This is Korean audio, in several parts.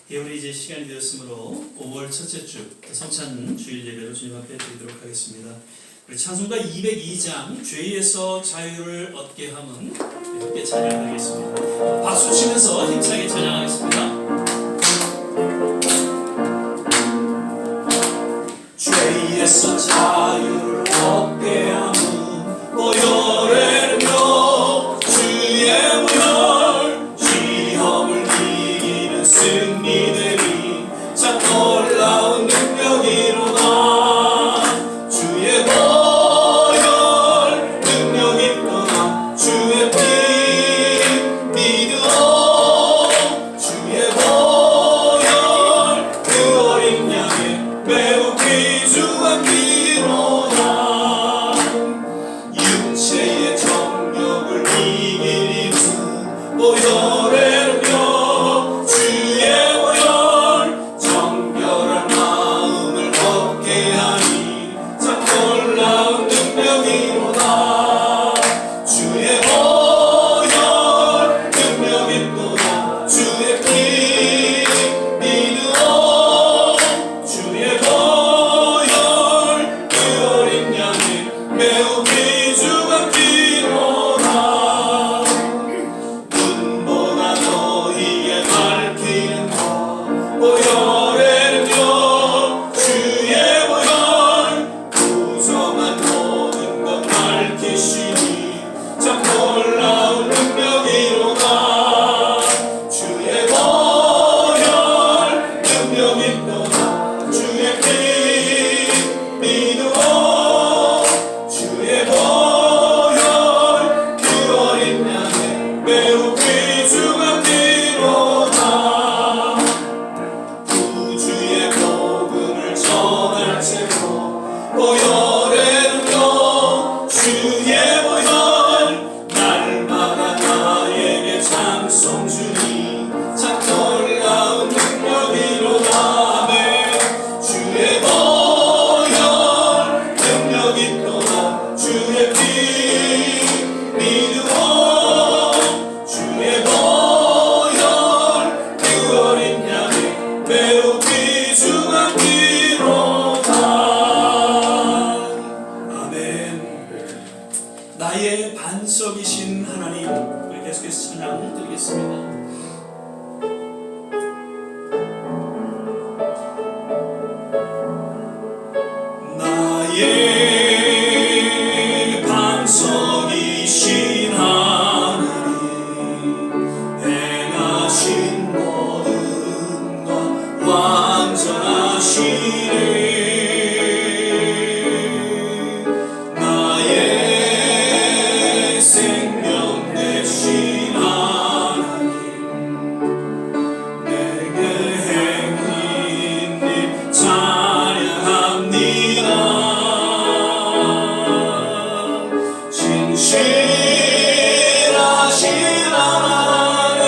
우리 이제 시간이 되었으므로 5월 첫째 주 성찬 주일 예배로 주님 앞에 드리도록 하겠습니다. 우리 찬송가 202장 죄에서 자유를 얻게 함은 함께 찬양하겠습니다. 박수 치면서 힘차게 찬양하겠습니다. 죄에서 자유를 얻게 함은 보혈의며 주의 보혈 시험을 이기는 승리되리 참 놀라운 능력이로다 주의 보혈 능력 있도다 주의 피 믿으오 주의 보혈 그 어린 양의 매우 귀중한 피로다 육체의 정욕을 이길 힘은 보혈의 능력 주의 보혈 정결한 마음을 얻게 하니 참 놀라운 능력이로다 주의 보혈 능력 있도다 주의 피 믿으오 주의 보혈 그 어린 양의 매우 귀중한 피로다 눈보다 너희에 밝히는 것 보혈의 능력 주의 보혈 부정한 모든 것 밝히시니 참 놀라운 능력이로다 주의 보혈 능력 있도다 주의 피 믿으오 주의 보혈 그 어린 양의 매우 귀중한 피로다 구주의 복음을 전할 채로 보혈의 능력 주의 보혈 날마다 나에게 찬송 주니 참 놀라운 능력이로다 아멘 주의 보혈 능력 있도다 주의 피 믿으오 주의 보혈 그 어린 양의 매우 귀중한 피로다 아멘. 나의 반석이신 하나님 우리 계속해서 찬양 드리겠습니다. 나의 반석이신 하나님 행하신 모든 것 완전하시네 나의 생명 되신 하나님 내게 행인 일 찬양합니다 진실하신 하나님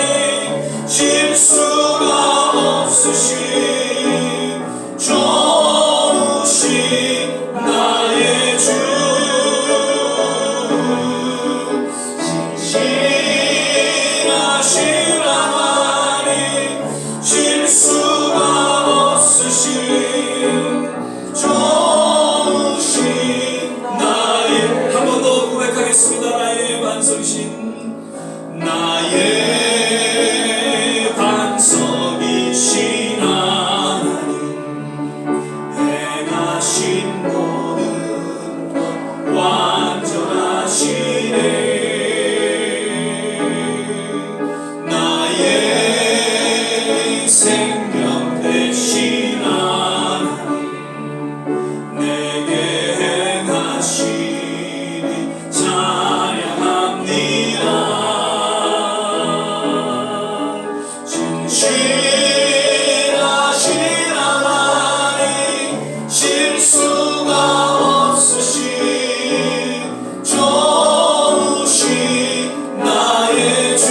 실수가 없으신 좋으신 나의 주 진실하신 하나님 실수가 없으신 좋으신 나의 한 번 더 고백하겠습니다. 나의 반석이신 나의 반석이신 하나님 행하신 모든 것 완전하시네 나의 생명 되신 하나님 내게 행하시니 찬양합니다 진실하신 하나님 실수가 없으신 좋으신 나의 주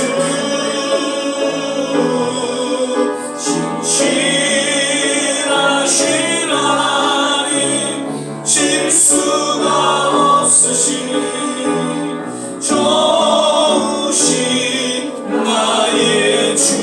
진실하신 하나님 실수가 없으신 좋으신 나의 주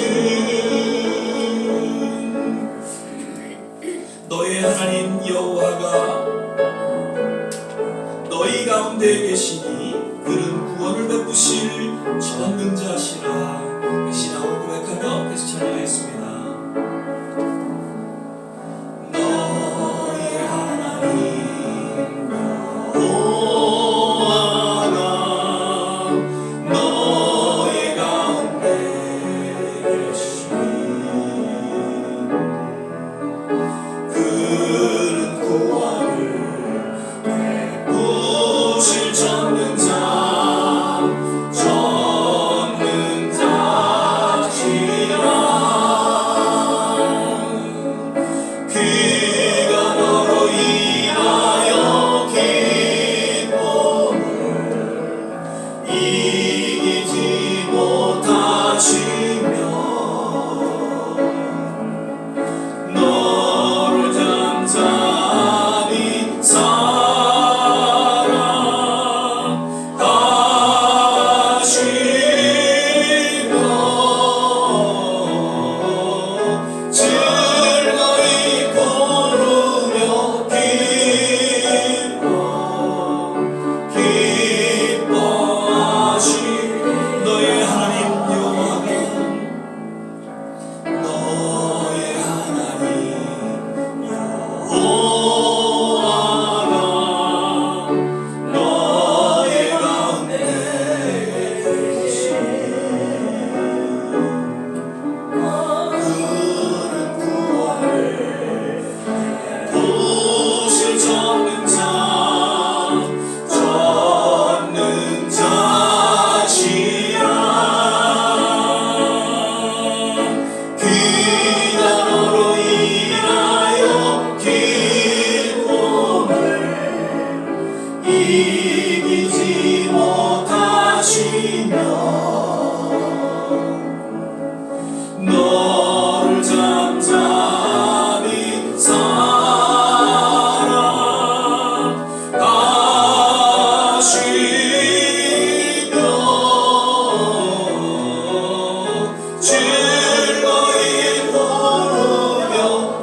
즐거이 부르며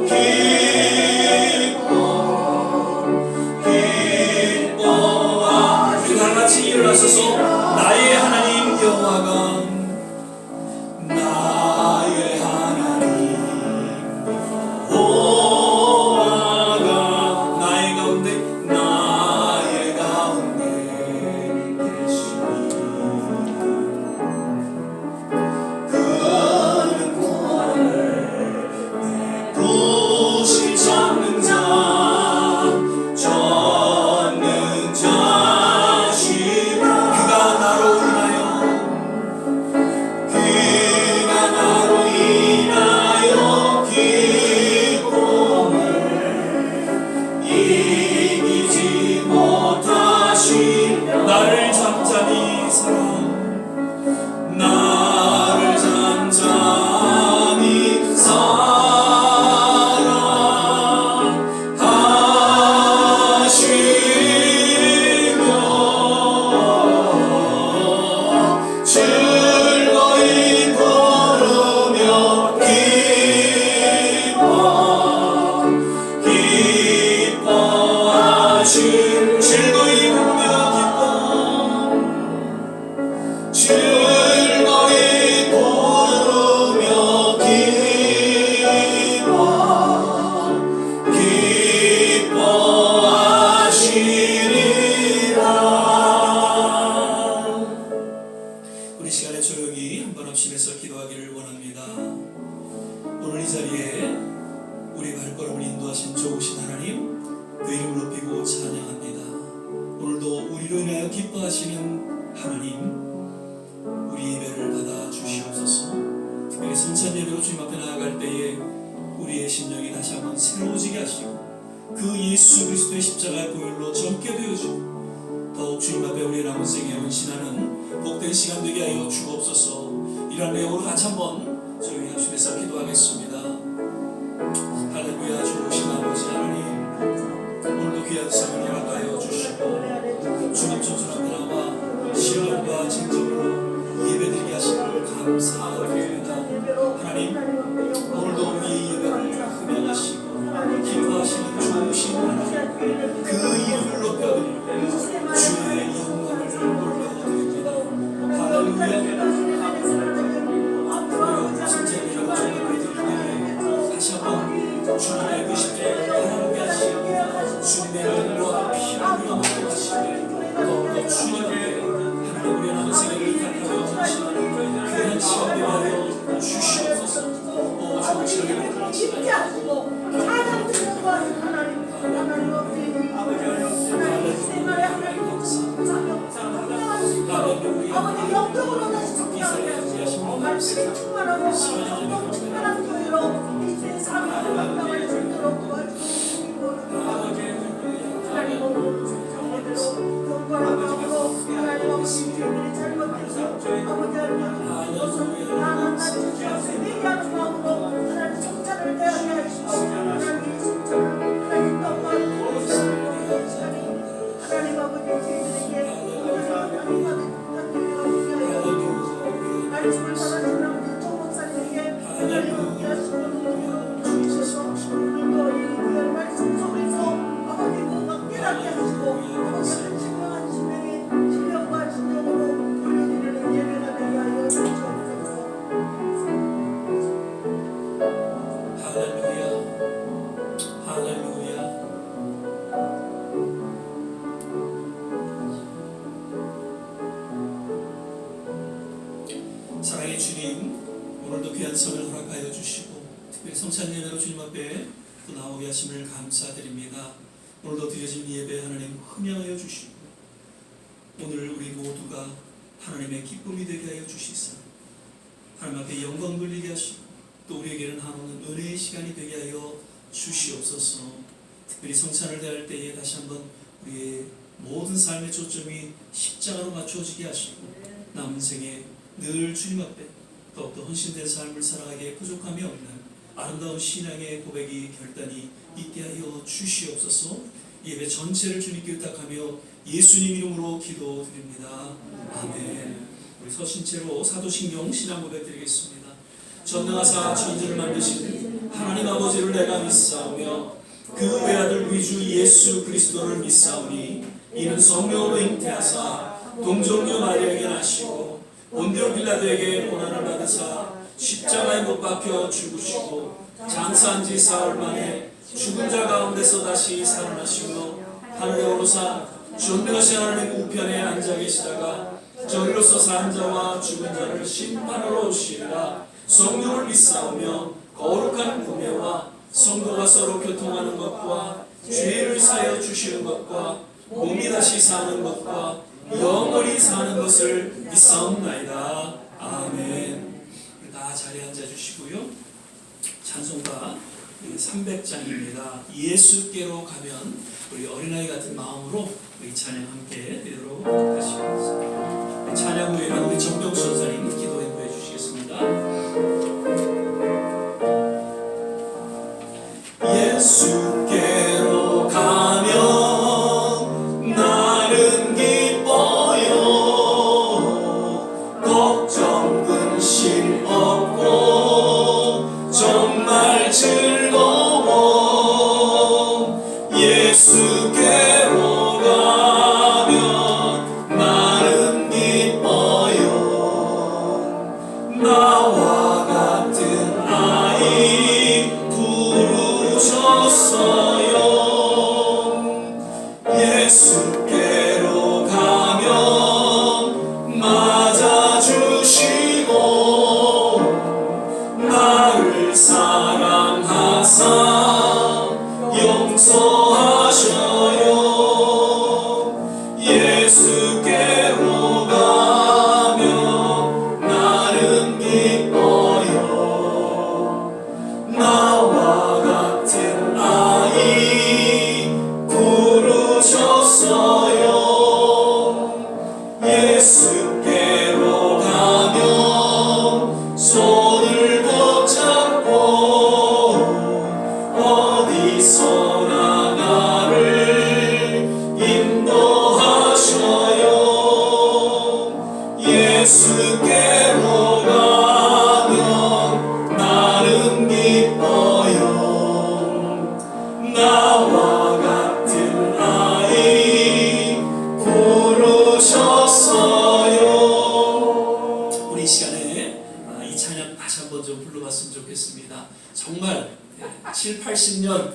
기뻐와 우리 다 같이 일어나서서 나의 하나님 여호와가 나의 하나님 여호와가 나의 가운데 계시니 그는 구원을 도시 찾는 자시라 그가 나로 인하여 기쁨을 이기지 못하시 나를 잠잠히 사랑하시며 즐거이 부르며 기뻐하신 즐거이 부르며 즐거이 부르며 기뻐하시리라. 우리 시간에 조용히 한번 합심해서 기도하기를 원합니다. 오늘 이 자리에 우리 발걸음을 인도하신 좋으신 하나님 그 이름을 높이고 찬양합니다. 오늘도 우리로 인하여 기뻐하시는 하나님 우리 예배를 받아 주시옵소서. 특별히 성찬 예배로 주님 앞에 나아갈 때에 우리의 심령이 다시 한번 새로워지게 하시고 그 예수 그리스도의 십자가의 보혈로 젊게 되어주고 더욱 주님 앞에 우리의 남은 생에 헌신하는 복된 시간 되게 하여 주옵소서. 이런 내용으로 같이 한번 조용히 합심해서 기도하겠습니다. 할렐루야. 좋으신 아버지 하나님 오늘도 귀한 시간을 허락하여 주시고 주님 전전 앞에 나와 신령과 진정으로 예배드리게 하시기를 감사드립니다. 하나님 오늘도 우리 예배를 흠양하시고 기뻐하시는 좋으신 하나님 그 이름을 높여드리고 주의 영광을 올려드립니다. 할렐루야. 성찬이라고 전해드리기에 다시 한번 주님의 그 십자가를 하나님께 하시고 주님의 눈과 피를 흘려먹게 하시고 더욱더 주님께 하나님 우리의 남은 생애를 가까워 하시는 귀한 시간 되게 하여 주시옵소서. 좋은 시간을 하시고 하나님 생활에 하나님 아버지 영적으로 다시 정리하게 하시고 말씀이 충만하고 성령 충만한 교회로 이 세상을 감당할 수 있도록 도와주시고 하나님 경건한 마음으로 하나님 아버지 주님들이 잘못해서 아버지 하나님 이것은 나만 주시옵소서 회개하는 마음으로 하나님 성찬을 대하게 하시고 하나님 성찬을 하나님 떡과 하나님 아버지 저희들에게 말씀을 받아주는 정 목사님에게 하나님 하시고 주셔서 오늘도 이 귀한 말씀 속에서 아버지 뭔가 깨닫게 하시고 아버지 한 신령한 신령의 신령과 신령으로 올려드리는 예배가 되게 하여 주옵소서. 할렐루야. 할렐루야. 사랑의 주님 오늘도 귀한 성을 허락하여 주시고 특별히 성찬 예배로 주님 앞에 또 나오게 하심을 감사드립니다. 오늘도 드려진 예배 하나님 흠양하여 주시고 오늘 우리 모두가 하나님의 기쁨이 되게 하여 주시사 하나님 앞에 영광 돌리게 하시고 또 우리에게는 한없는 은혜의 시간이 되게 하여 주시옵소서. 특별히 성찬을 대할 때에 다시 한번 우리의 모든 삶의 초점이 십자가로 맞춰지게 하시고 남은 생에 늘 주님 앞에 더욱더 헌신된 삶을 살아가기에 부족함이 없는 아름다운 신앙의 고백이 결단이 있게 하여 주시옵소서. 예배 전체를 주님께 의탁하며 예수님 이름으로 기도드립니다. 아멘. 우리 서신체로 사도신경 신앙 고백 드리겠습니다. 전능하사 천지를 만드신 하나님 아버지를 내가 믿사오며 그 외아들 위주 예수 그리스도를 믿사오니 이는 성령으로 잉태하사 동정녀 마리아에게 나시고 본디오 빌라도에게 고난을 받으사 십자가에 못 박혀 죽으시고 장사한 지 사흘 만에 죽은 자 가운데서 다시 살아나시며 하늘에 오르사 전능하신 하나님 우편에 앉아 계시다가 저리로서 산 자와 죽은 자를 심판하러 오시리라. 성령을 믿사오며 거룩한 구매와 성도가 서로 교통하는 것과 죄를 사여 주시는 것과 몸이 다시 사는 것과 영원히 사는 것을 믿사옵나이다. 아멘. 다 자리에 앉아주시고요. 찬송가 300장입니다. 예수께로 가면 우리 어린아이 같은 마음으로 우리 찬양 함께 드리도록 하시겠습니다. 찬양 후에는 우리 정병수 선사님 기도 인도해 주시겠습니다. 예수께로 가면 나는 기뻐요. 걱정 근심 없고 정말 즐거워. 예수께로 가면 나는 기뻐요. 나와 같은 아이 부르셨어요. 예수께로 가면 맞아주시고 나를 사랑하사 용서하셔요. 예수께로 가면 나는 기뻐요. 나와 같은 아이 부르셨어요. 예수께로 가면 손을 붙잡고 어디서나 나를 인도하셔요. 예수께로 가면 나는 기뻐요. 나와 같은 아이 부르셨어요. 우리 이 시간에 이 찬양 다시 한번 좀 불러봤으면 좋겠습니다. 정말 7, 80년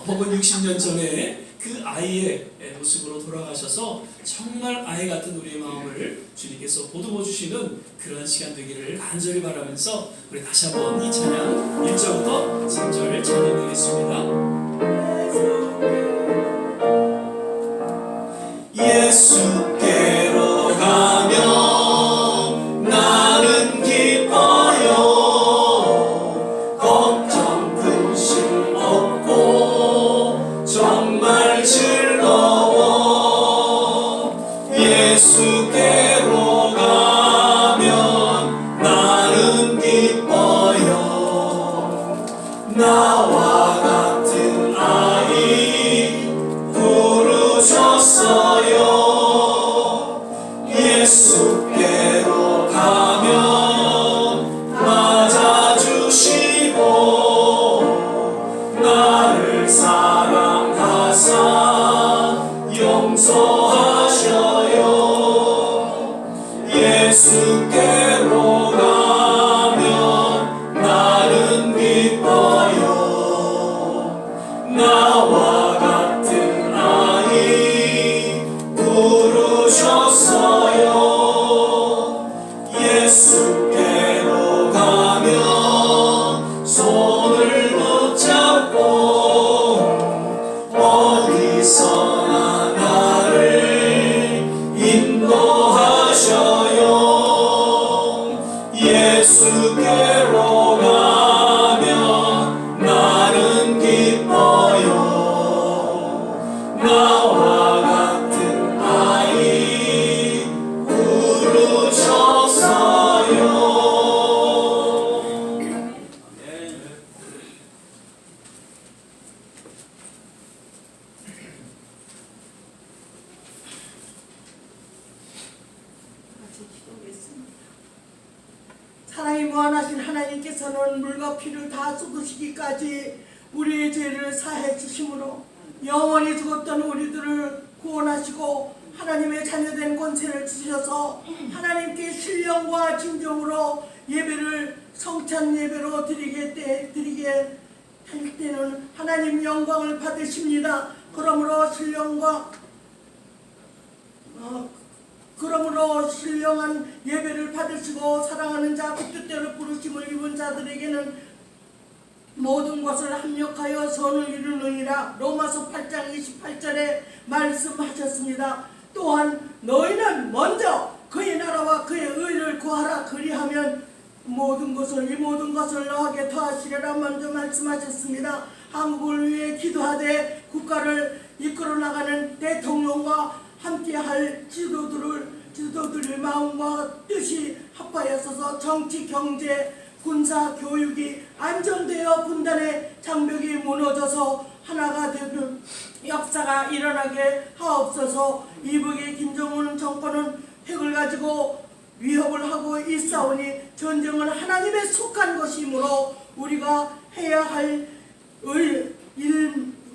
혹은 60년 전에 그 아이의 모습으로 돌아가셔서 정말 아이 같은 우리의 마음을 주님께서 보듬어 주시는 그런 시간 되기를 간절히 바라면서 우리 다시 한번 이 찬양 1절부터 3절 찬양드리겠습니다. 예수께로 가면 나는 기뻐요. 걱정 근심 없고 정말 즐거워. 예수께로 가면 나는 기뻐요. 나와 같은 아이 부르셨어요. 예수께로 가면 맞아주시고 나를 사랑하사 용서하셔요. 예수께로 가면 나는 기뻐요. 나와 같은 아이 부르셨어요. 예수께로 가면 손을 붙잡고 어디서나 나를 하나님께서는 물과 피를 다 쏟으시기까지 우리의 죄를 사해 주심으로 영원히 죽었던 우리들을 구원하시고 하나님의 자녀된 권세를 주셔서 하나님께 신령과 진정으로 예배를 성찬 예배로 드리게 할 때는 하나님 영광을 받으십니다. 그러므로 신령한 예배를 받으시고 사랑하는 자 그 뜻대로 부르심을 입은 자들에게는 모든 것을 합력하여 선을 이루느니라. 로마서 8장 28절에 말씀하셨습니다. 또한 너희는 먼저 그의 나라와 그의 의를 구하라. 그리하면 이 모든 것을 너에게 더하시리라 먼저 말씀하셨습니다. 한국을 위해 기도하되 국가를 이끌어 나가는 대통령과 함께할 지도들의 마음과 뜻이 합하여서 정치, 경제, 군사, 교육이 안정되어 분단의 장벽이 무너져서 하나가 되는 역사가 일어나게 하옵소서. 이북의 김정은 정권은 핵을 가지고 위협을 하고 있사오니 전쟁은 하나님에 속한 것이므로 우리가 해야 할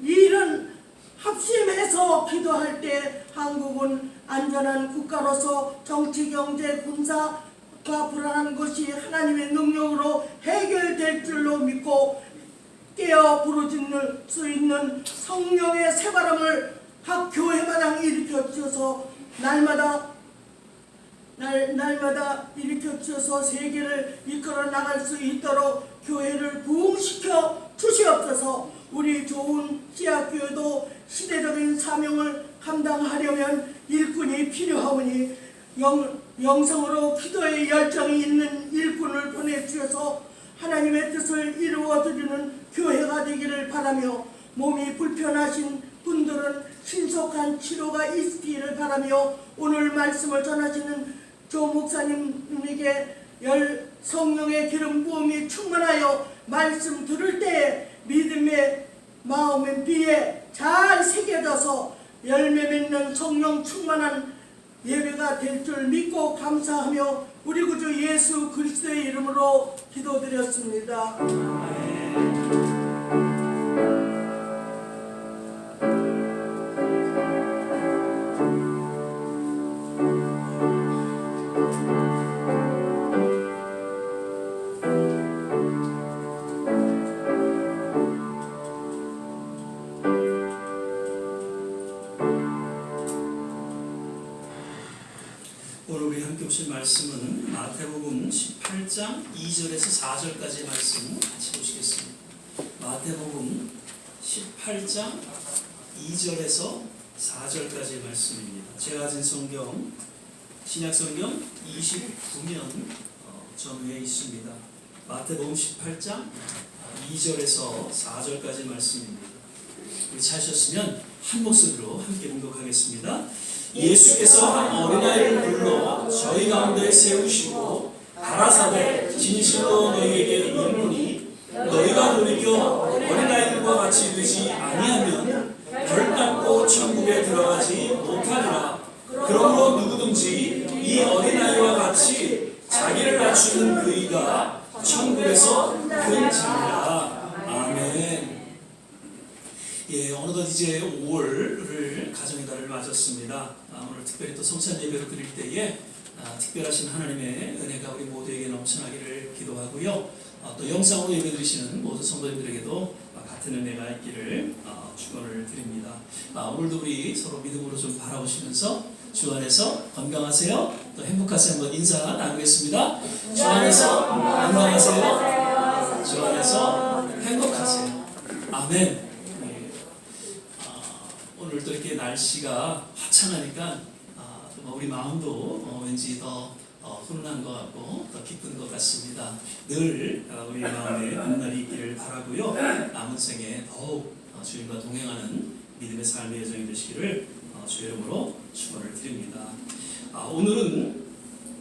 일은 합심해서 기도할 때 한국은 안전한 국가로서 정치, 경제, 군사가 불안한 것이 하나님의 능력으로 해결될 줄로 믿고 깨어 부르짖을 수 있는 성령의 새바람을 각 교회마다 일으켜 주셔서 날마다 일으켜 주셔서 세계를 이끌어 나갈 수 있도록 교회를 부흥시켜 주시옵소서. 우리 좋은 씨앗교회도 시대적인 사명을 감당하려면 일꾼이 필요하오니 영성으로 기도의 열정이 있는 일꾼을 보내주셔서 하나님의 뜻을 이루어드리는 교회가 되기를 바라며 몸이 불편하신 분들은 신속한 치료가 있기를 바라며 오늘 말씀을 전하시는 조 목사님에게 성령의 기름 부음이 충만하여 말씀 들을 때 믿음의 마음의 비에 잘 새겨져서 열매 맺는 성령 충만한 예배가 될 줄 믿고 감사하며 우리 구주 예수 그리스도의 이름으로 기도드렸습니다. 오늘 우리 함께 보실 말씀은 마태복음 18장 2절에서 4절까지의 말씀 같이 보시겠습니다. 마태복음 18장 2절에서 4절까지의 말씀입니다. 제가 가진 성경 신약성경 29면 전후에 있습니다. 마태복음 18장 2절에서 4절까지의 말씀입니다. 우리 찾으셨으면 한 목소리로 함께 봉독하겠습니다. 예수께서 한 어린아이를 불러 저희 가운데 세우시고 가라사대 진실로 너희에게 이르노니 너희가 돌이켜 어린아이들과 같이 되지 아니하면 결단코 천국에 들어가지 못하리라. 그러므로 누구든지 이 어린아이와 같이 자기를 낮추는 그이가 천국에서 큰 자리라. 아멘. 예, 어느덧 이제 5월을 가정의 달을 맞았습니다. 오늘 특별히 또 성찬 예배를 드릴 때에 특별하신 하나님의 은혜가 우리 모두에게 넘쳐나기를 기도하고요. 또 영상으로 예배 드리시는 모든 성도님들에게도 같은 은혜가 있기를 축원을 드립니다. 오늘도 우리 서로 믿음으로 좀 바라보시면서 주 안에서 건강하세요. 또 행복하세요. 한번 인사 나누겠습니다. 주 안에서 건강하세요. 주 안에서 행복하세요. 아멘. 오늘 또 이렇게 날씨가 화창하니까 우리 마음도 왠지 더 훈훈한 것 같고 더 기쁜 것 같습니다. 늘 우리 마음에 봄날이 있기를 바라고요. 남은 생에 더욱 주님과 동행하는 믿음의 삶의 여정이 되시기를 주 이름으로 축원을 드립니다. 오늘은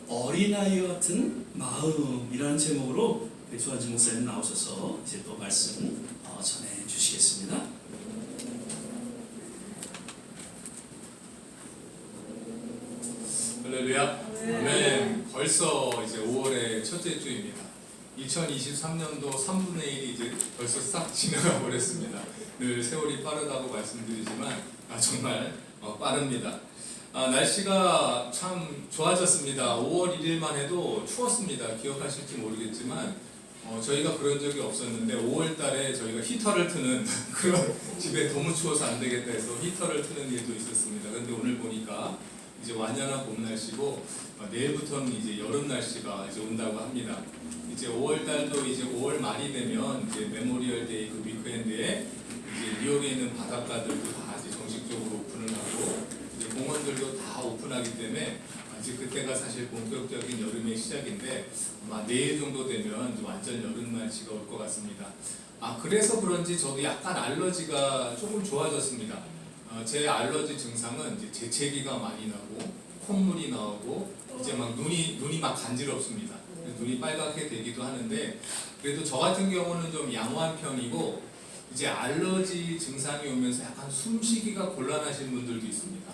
어린아이 같은 마음이라는 제목으로 조한진 목사님 나오셔서 이제 또 말씀 전해 주시겠습니다. 할렐루야. 아멘. 벌써 이제 5월의 첫째 주입니다. 2023년도 3분의 1이 이제 벌써 싹 지나가 버렸습니다. 늘 세월이 빠르다고 말씀드리지만 정말 빠릅니다. 날씨가 참 좋아졌습니다. 5월 1일만 해도 추웠습니다. 기억하실지 모르겠지만 저희가 그런 적이 없었는데 5월 달에 저희가 히터를 트는 그런 집에 너무 추워서 안 되겠다 해서 히터를 트는 일도 있었습니다. 그런데 오늘 보니까 이제 완연한 봄 날씨고 내일부터는 이제 여름 날씨가 이제 온다고 합니다. 이제 5월 달도 이제 5월 말이 되면 이제 메모리얼 데이 그 위크엔드에 이제 뉴욕에 있는 바닷가들도 다 이제 정식적으로 오픈을 하고 이제 공원들도 다 오픈하기 때문에 이제 그때가 사실 본격적인 여름의 시작인데 아마 내일 정도 되면 이제 완전 여름 날씨가 올 것 같습니다. 그래서 그런지 저도 약간 알러지가 조금 좋아졌습니다. 제 알러지 증상은 이제 재채기가 많이 나고 콧물이 나오고 이제 막 눈이 막 간지럽습니다. 눈이 빨갛게 되기도 하는데 그래도 저 같은 경우는 좀 양호한 편이고 이제 알러지 증상이 오면서 약간 숨쉬기가 곤란하신 분들도 있습니다.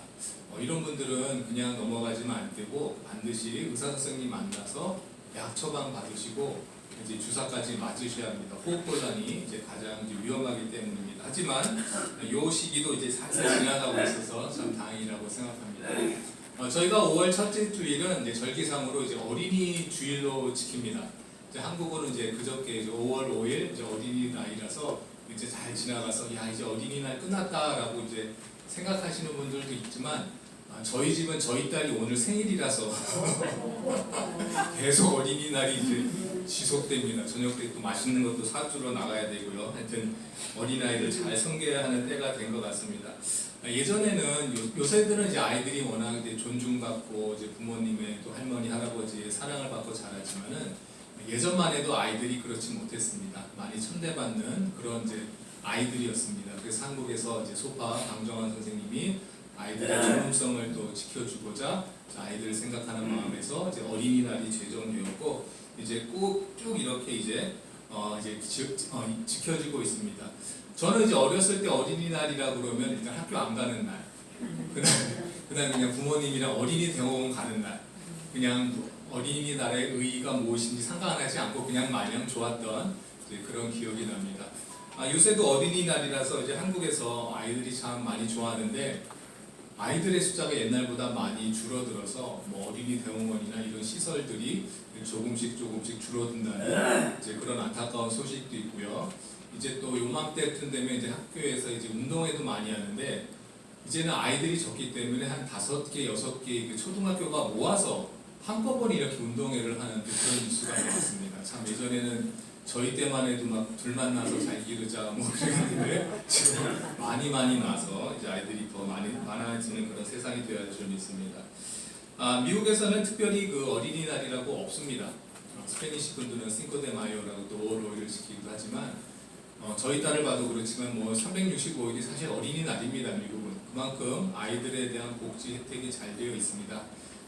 이런 분들은 그냥 넘어가지면 안 되고 반드시 의사 선생님 만나서 약 처방 받으시고 이제 주사까지 맞으셔야 합니다. 호흡곤란이 이제 가장 이제 위험하기 때문입니다. 하지만 이 시기도 이제 살살 지나가고 있어서 참 다행이라고 생각합니다. 저희가 5월 첫째 주일은 이제 절기상으로 이제 어린이 주일로 지킵니다. 이제 한국어는 이제 그저께 이제 5월 5일 이제 어린이날이라서 이제 잘 지나가서 야 이제 어린이날 끝났다라고 이제 생각하시는 분들도 있지만 저희 집은 저희 딸이 오늘 생일이라서 계속 어린이날이 이제 지속됩니다. 저녁 때 또 맛있는 것도 사주러 나가야 되고요. 하여튼 어린아이를 잘 섬겨야 하는 때가 된 것 같습니다. 예전에는 요새들은 이제 아이들이 워낙 이제 존중받고 이제 부모님의 또 할머니 할아버지의 사랑을 받고 자라지만은 예전만 해도 아이들이 그렇지 못했습니다. 많이 천대받는 그런 이제 아이들이었습니다. 그래서 한국에서 이제 소파 강정환 선생님이 아이들의 존엄성을 또 지켜주고자 아이들을 생각하는 마음에서 이제 어린이날이 제정되었고 이제 꼭 쭉 이렇게 이제 지켜지고 있습니다. 저는 이제 어렸을 때 어린이날이라 그러면 일단 학교 안 가는 날, 그다음 그냥 부모님이랑 어린이 대공원 가는 날, 그냥 어린이날의 의의가 무엇인지 상관하지 않고 그냥 마냥 좋았던 이제 그런 기억이 납니다. 요새도 어린이날이라서 이제 한국에서 아이들이 참 많이 좋아하는데 아이들의 숫자가 옛날보다 많이 줄어들어서 뭐 어린이 대공원이나 이런 시설들이 조금씩 줄어든다는 이제 그런 안타까운 소식도 있고요. 이제 또 요맘때쯤 되면 이제 학교에서 이제 운동회도 많이 하는데 이제는 아이들이 적기 때문에 한 5개, 6개 그 초등학교가 모아서 한꺼번에 이렇게 운동회를 하는 그런 뉴스가 나왔습니다. 참 예전에는 저희 때만 해도 막 둘만 나서 잘 기르자 뭐 그랬는데 지금 많이 나서 이제 아이들이 더 많아지는 그런 세상이 되어야 좀 있습니다. 미국에서는 특별히 그 어린이날이라고 없습니다. 스페니시 분들은 싱코 데 마요라고 또 5월 5일을 지키기도 하지만 저희 딸을 봐도 그렇지만 뭐 365일이 사실 어린이날입니다. 미국은 그만큼 아이들에 대한 복지 혜택이 잘 되어 있습니다.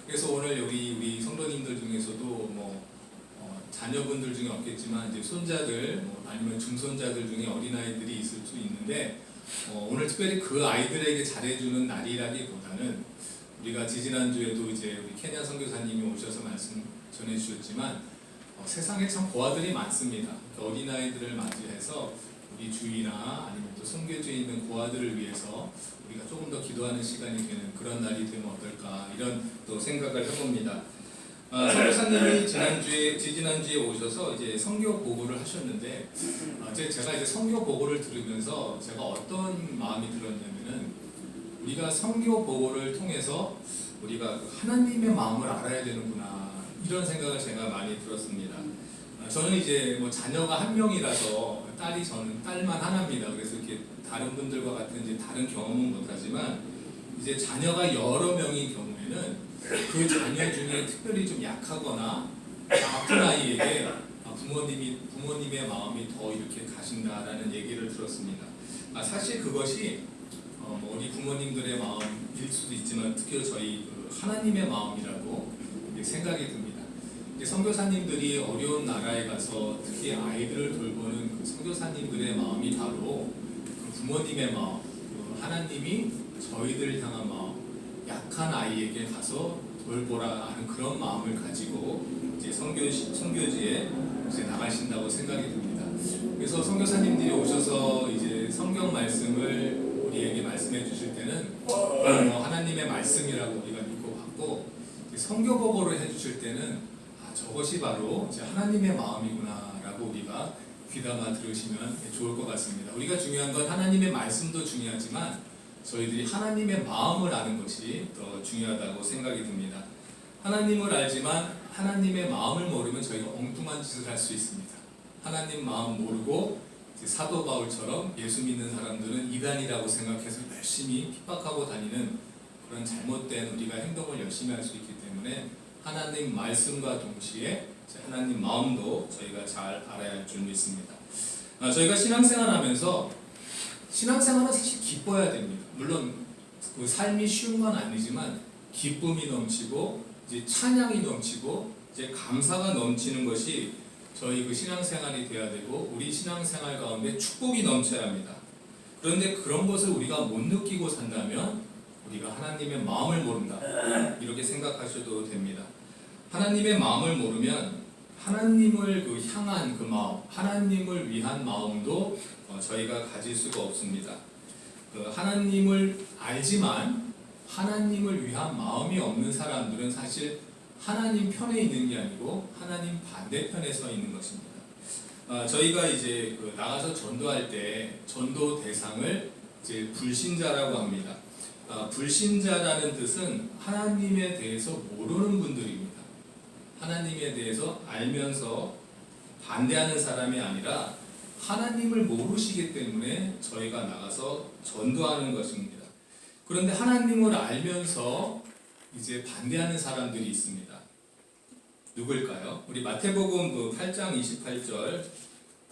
그래서 오늘 여기 우리 성도님들 중에서도 뭐 자녀분들 중에 없겠지만 이제 손자들 뭐 아니면 중손자들 중에 어린아이들이 있을 수 있는데 오늘 특별히 그 아이들에게 잘해주는 날이라기보다는 우리가 지지난주에도 이제 우리 케냐 선교사님이 오셔서 말씀 전해주셨지만 세상에 참 고아들이 많습니다. 어린아이들을 맞이해서 우리 주위나 아니면 또 선교지에 있는 고아들을 위해서 우리가 조금 더 기도하는 시간이 되는 그런 날이 되면 어떨까 이런 또 생각을 해봅니다. 선교사님이 지지난주에 오셔서 이제 선교 보고를 하셨는데 제가 이제 선교 보고를 들으면서 제가 어떤 마음이 들었냐면은 우리가 선교 보고를 통해서 우리가 하나님의 마음을 알아야 되는구나 이런 생각을 제가 많이 들었습니다. 저는 이제 뭐 자녀가 한 명이라서 저는 딸만 하나입니다. 그래서 이렇게 다른 분들과 같은 이제 다른 경험은 못하지만 이제 자녀가 여러 명인 경우에는 그 자녀 중에 특별히 좀 약하거나 아픈 아이에게 부모님의 마음이 더 이렇게 가신다라는 얘기를 들었습니다. 사실 그것이 우리 부모님들의 마음일 수도 있지만 특히 저희 하나님의 마음이라고 생각이 듭니다. 선교사님들이 어려운 나라에 가서 특히 아이들을 돌보는 그 선교사님들의 마음이 바로 그 부모님의 마음, 하나님이 저희들을 향한 마음, 약한 아이에게 가서 돌보라 하는 그런 마음을 가지고 이제 선교지에 이제 나가신다고 생각이 듭니다. 그래서 선교사님들이 오셔서 이제 성경 말씀을 우리에게 말씀해 주실 때는 하나님의 말씀이라고 우리가 믿고 받고, 선교보고를 해주실 때는 저것이 바로 이제 하나님의 마음이구나라고 우리가 귀담아 들으시면 좋을 것 같습니다. 우리가 중요한 건 하나님의 말씀도 중요하지만 저희들이 하나님의 마음을 아는 것이 더 중요하다고 생각이 듭니다. 하나님을 알지만 하나님의 마음을 모르면 저희가 엉뚱한 짓을 할 수 있습니다. 하나님 마음 모르고 사도 바울처럼 예수 믿는 사람들은 이단이라고 생각해서 열심히 핍박하고 다니는 그런 잘못된 우리가 행동을 열심히 할 수 있기 때문에 하나님 말씀과 동시에 하나님 마음도 저희가 잘 알아야 할 줄 믿습니다. 저희가 신앙생활하면서 신앙생활은 사실 기뻐야 됩니다. 물론 그 삶이 쉬운 건 아니지만 기쁨이 넘치고 이제 찬양이 넘치고 이제 감사가 넘치는 것이 저희 그 신앙생활이 돼야 되고, 우리 신앙생활 가운데 축복이 넘쳐야 합니다. 그런데 그런 것을 우리가 못 느끼고 산다면 우리가 하나님의 마음을 모른다, 이렇게 생각하셔도 됩니다. 하나님의 마음을 모르면 하나님을 그 향한 그 마음, 하나님을 위한 마음도 저희가 가질 수가 없습니다. 하나님을 알지만 하나님을 위한 마음이 없는 사람들은 사실 하나님 편에 있는 게 아니고 하나님 반대편에 서 있는 것입니다. 저희가 이제 나가서 전도할 때 전도 대상을 이제 불신자라고 합니다. 불신자라는 뜻은 하나님에 대해서 모르는 분들입니다. 하나님에 대해서 알면서 반대하는 사람이 아니라 하나님을 모르시기 때문에 저희가 나가서 전도하는 것입니다. 그런데 하나님을 알면서 이제 반대하는 사람들이 있습니다. 누굴까요? 우리 마태복음 8장 28절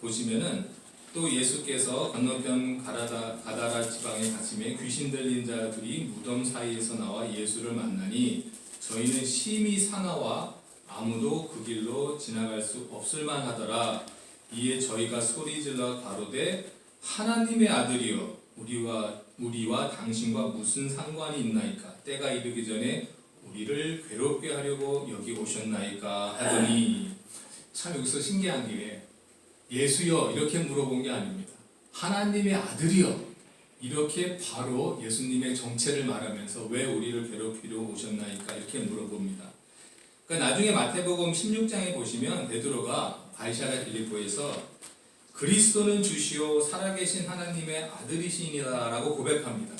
보시면은, 또 예수께서 건너편 가다라 지방에 가심에 귀신 들린 자들이 무덤 사이에서 나와 예수를 만나니 저희는 심히 상하와 아무도 그 길로 지나갈 수 없을 만하더라. 이에 저희가 소리질러 가로되 하나님의 아들이여 우리와 당신과 무슨 상관이 있나이까? 때가 이르기 전에 우리를 괴롭게 하려고 여기 오셨나이까? 하더니, 참 여기서 신기한 게 예수여 이렇게 물어본 게 아닙니다. 하나님의 아들이여 이렇게 바로 예수님의 정체를 말하면서 왜 우리를 괴롭히려 오셨나이까? 이렇게 물어봅니다. 그러니까 나중에 마태복음 16장에 보시면 베드로가 바이사라 빌립보에서 그리스도는 주시오 살아계신 하나님의 아들이시니라 라고 고백합니다.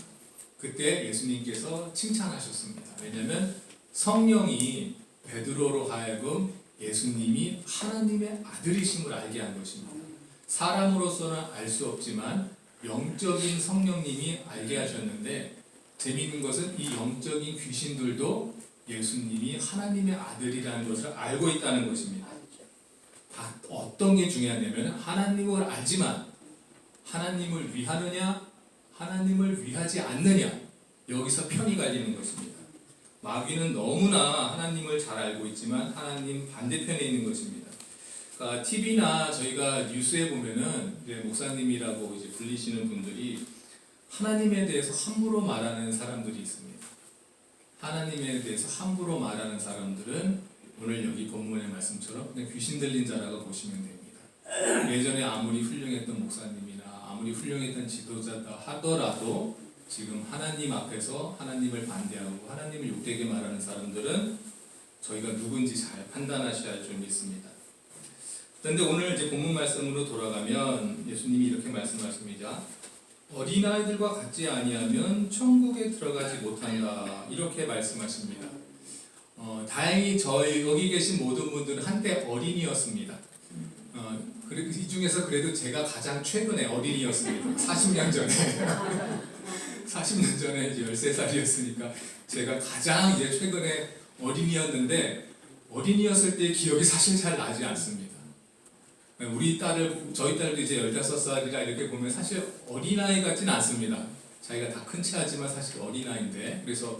그때 예수님께서 칭찬하셨습니다. 왜냐하면 성령이 베드로로 하여금 예수님이 하나님의 아들이심을 알게 한 것입니다. 사람으로서는 알 수 없지만 영적인 성령님이 알게 하셨는데, 재미있는 것은 이 영적인 귀신들도 예수님이 하나님의 아들이라는 것을 알고 있다는 것입니다. 어떤 게 중요하냐면 하나님을 알지만 하나님을 위하느냐 하나님을 위하지 않느냐, 여기서 편이 갈리는 것입니다. 마귀는 너무나 하나님을 잘 알고 있지만 하나님 반대편에 있는 것입니다. 그러니까 TV나 저희가 뉴스에 보면은 이제 목사님이라고 이제 불리시는 분들이 하나님에 대해서 함부로 말하는 사람들이 있습니다. 하나님에 대해서 함부로 말하는 사람들은 오늘 여기 본문의 말씀처럼 그냥 귀신 들린 자라고 보시면 됩니다. 예전에 아무리 훌륭했던 목사님이나 아무리 훌륭했던 지도자다 하더라도 지금 하나님 앞에서 하나님을 반대하고 하나님을 욕되게 말하는 사람들은 저희가 누군지 잘 판단하셔야 할 줄 믿습니다. 그런데 오늘 이제 본문 말씀으로 돌아가면 예수님이 이렇게 말씀하십니다. 어린아이들과 같지 아니하면 천국에 들어가지 못한다, 이렇게 말씀하십니다. 다행히 저희 여기 계신 모든 분들은 한때 어린이였습니다. 이 중에서 그래도 제가 가장 최근에 어린이였습니다. 40년 전에 40년 전에 이제 13살이었으니까 제가 가장 이제 최근에 어린이였는데, 어린이였을 때 기억이 사실 잘 나지 않습니다. 저희 딸도 이제 15살이라 이렇게 보면 사실 어린아이 같지는 않습니다. 자기가 다 큰 체하지만 사실 어린아이인데, 그래서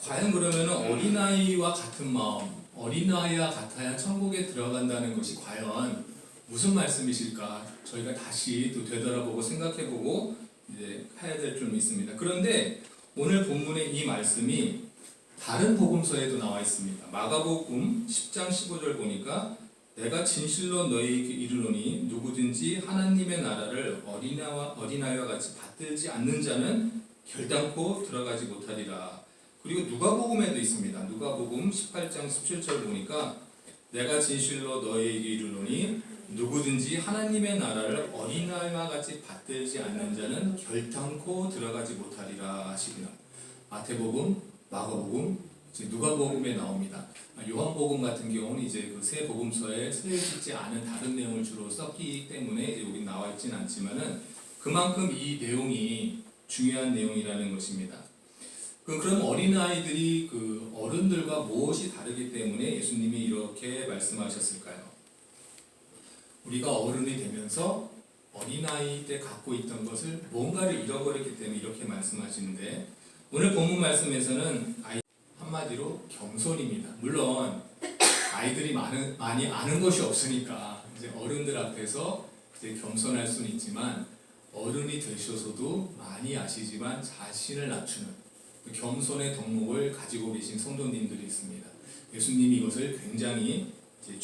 과연 그러면 어린아이와 같은 마음, 어린아이와 같아야 천국에 들어간다는 것이 과연 무슨 말씀이실까? 저희가 다시 또 되돌아보고 생각해보고 이제 해야 될 줄 믿습니다. 그런데 오늘 본문의 이 말씀이 다른 복음서에도 나와 있습니다. 마가복음 10장 15절 보니까 내가 진실로 너희에게 이르노니 누구든지 하나님의 나라를 어린아이와 같이 받들지 않는 자는 결단코 들어가지 못하리라. 그리고 누가복음에도 있습니다. 누가복음 18장 17절 보니까 내가 진실로 너희에게 이르노니 누구든지 하나님의 나라를 어린아이와 같이 받들지 않는 자는 결단코 들어가지 못하리라 하시구나. 마태복음, 마가복음, 이제 누가복음에 나옵니다. 요한복음 같은 경우는 이제 그 세 복음서에 쓰여지지 않은 다른 내용을 주로 썼기 때문에 이제 우리 나와 있지는 않지만은 그만큼 이 내용이 중요한 내용이라는 것입니다. 그럼 어린아이들이 그 어른들과 무엇이 다르기 때문에 예수님이 이렇게 말씀하셨을까요? 우리가 어른이 되면서 어린아이 때 갖고 있던 것을 뭔가를 잃어버렸기 때문에 이렇게 말씀하시는데 오늘 본문 말씀에서는 한마디로 겸손입니다. 물론 아이들이 많이 아는 것이 없으니까 이제 어른들 앞에서 이제 겸손할 수는 있지만 어른이 되셔서도 많이 아시지만 자신을 낮추는 그 겸손의 덕목을 가지고 계신 성도님들이 있습니다. 예수님이 이것을 굉장히 이제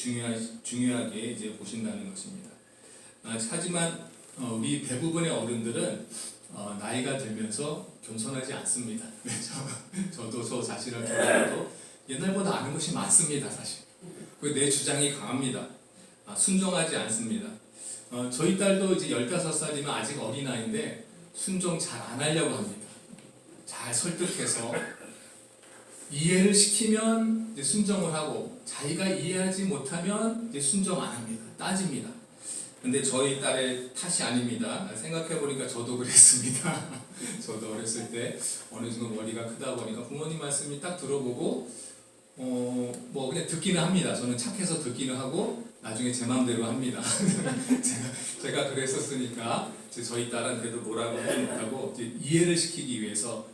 중요하게 이제 보신다는 것입니다. 하지만 우리 대부분의 어른들은 나이가 들면서 겸손하지 않습니다. 저도 저 자신을 돌아봐도 옛날보다 아는 것이 많습니다, 사실. 내 주장이 강합니다. 순종하지 않습니다. 저희 딸도 이제 15살이면 아직 어린아이인데 순종 잘 안 하려고 합니다. 잘 설득해서 이해를 시키면 이제 순종을 하고 자기가 이해하지 못하면 이제 순종 안 합니다. 따집니다. 근데 저희 딸의 탓이 아닙니다. 생각해보니까 저도 그랬습니다. 저도 어렸을 때 어느 정도 머리가 크다 보니까 부모님 말씀이 딱 들어보고 뭐 그냥 듣기는 합니다. 저는 착해서 듣기는 하고 나중에 제 마음대로 합니다. 제가 그랬었으니까 저희 딸한테도 뭐라고 하지 못하고 이해를 시키기 위해서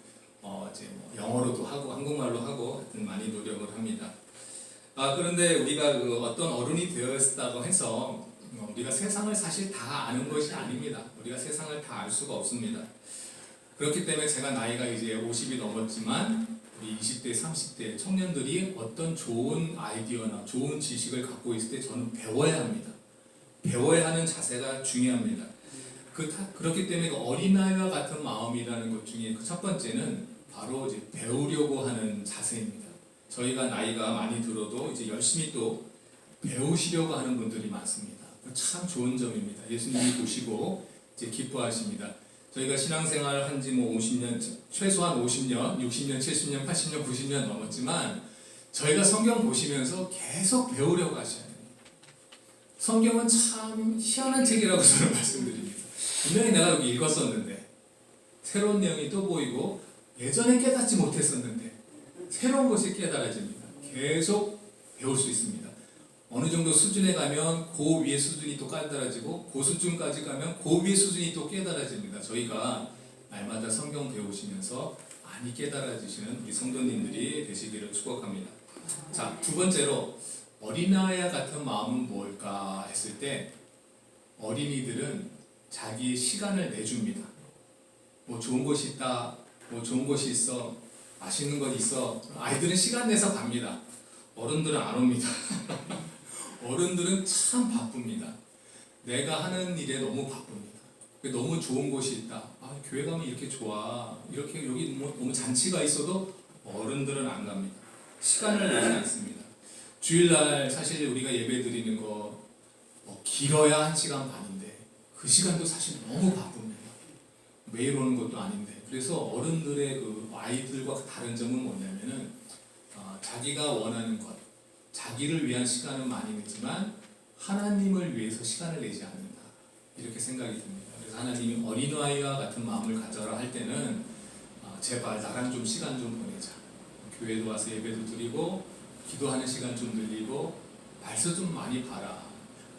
이제 뭐 영어로도 하고 한국말로 하고 하여튼 많이 노력을 합니다. 그런데 우리가 그 어떤 어른이 되었다고 해서 우리가 세상을 사실 다 아는 것이 아닙니다. 우리가 세상을 다 알 수가 없습니다. 그렇기 때문에 제가 나이가 이제 50이 넘었지만 우리 20대, 30대 청년들이 어떤 좋은 아이디어나 좋은 지식을 갖고 있을 때 저는 배워야 합니다. 배워야 하는 자세가 중요합니다. 그렇기 때문에 어린아이와 같은 마음이라는 것 중에 그 첫 번째는 바로 이제 배우려고 하는 자세입니다. 저희가 나이가 많이 들어도 이제 열심히 또 배우시려고 하는 분들이 많습니다. 참 좋은 점입니다. 예수님이 보시고 이제 기뻐하십니다. 저희가 신앙생활 한지 뭐 50년, 최소한 50년, 60년, 70년, 80년, 90년 넘었지만 저희가 성경 보시면서 계속 배우려고 하셔야 됩니다. 성경은 참 희한한 책이라고 저는 말씀드립니다. 분명히 내가 여기 읽었었는데 새로운 내용이 또 보이고 예전에 깨닫지 못했었는데 새로운 것이 깨달아집니다. 계속 배울 수 있습니다. 어느 정도 수준에 가면 그 위의 수준이 또 깨달아지고 그 수준까지 가면 그 위의 수준이 또 깨달아집니다. 저희가 날마다 성경 배우시면서 많이 깨달아지시는 우리 성도님들이 되시기를 축복합니다. 자, 두 번째로 어린아이와 같은 마음은 뭘까 했을 때 어린이들은 자기 시간을 내줍니다. 뭐 좋은 곳이 있다, 뭐 좋은 곳이 있어, 맛있는 것 있어. 아이들은 시간 내서 갑니다. 어른들은 안 옵니다. 어른들은 참 바쁩니다. 내가 하는 일에 너무 바쁩니다. 너무 좋은 곳이 있다. 교회 가면 이렇게 좋아. 이렇게 여기 너무 잔치가 있어도 어른들은 안 갑니다. 시간을 내지 않습니다. 주일날 사실 우리가 예배 드리는 거 길어야 1시간 반인데 그 시간도 사실 너무 바쁩니다. 매일 오는 것도 아닌데. 그래서 어른들의 그 아이들과 다른 점은 뭐냐면은 자기가 원하는 것, 자기를 위한 시간은 많이 내지만 하나님을 위해서 시간을 내지 않는다. 이렇게 생각이 듭니다. 그래서 하나님이 어린아이와 같은 마음을 가져라 할 때는 제발 나랑 좀 시간 좀 보내자. 교회도 와서 예배도 드리고 기도하는 시간 좀 늘리고 말씀 좀 많이 봐라.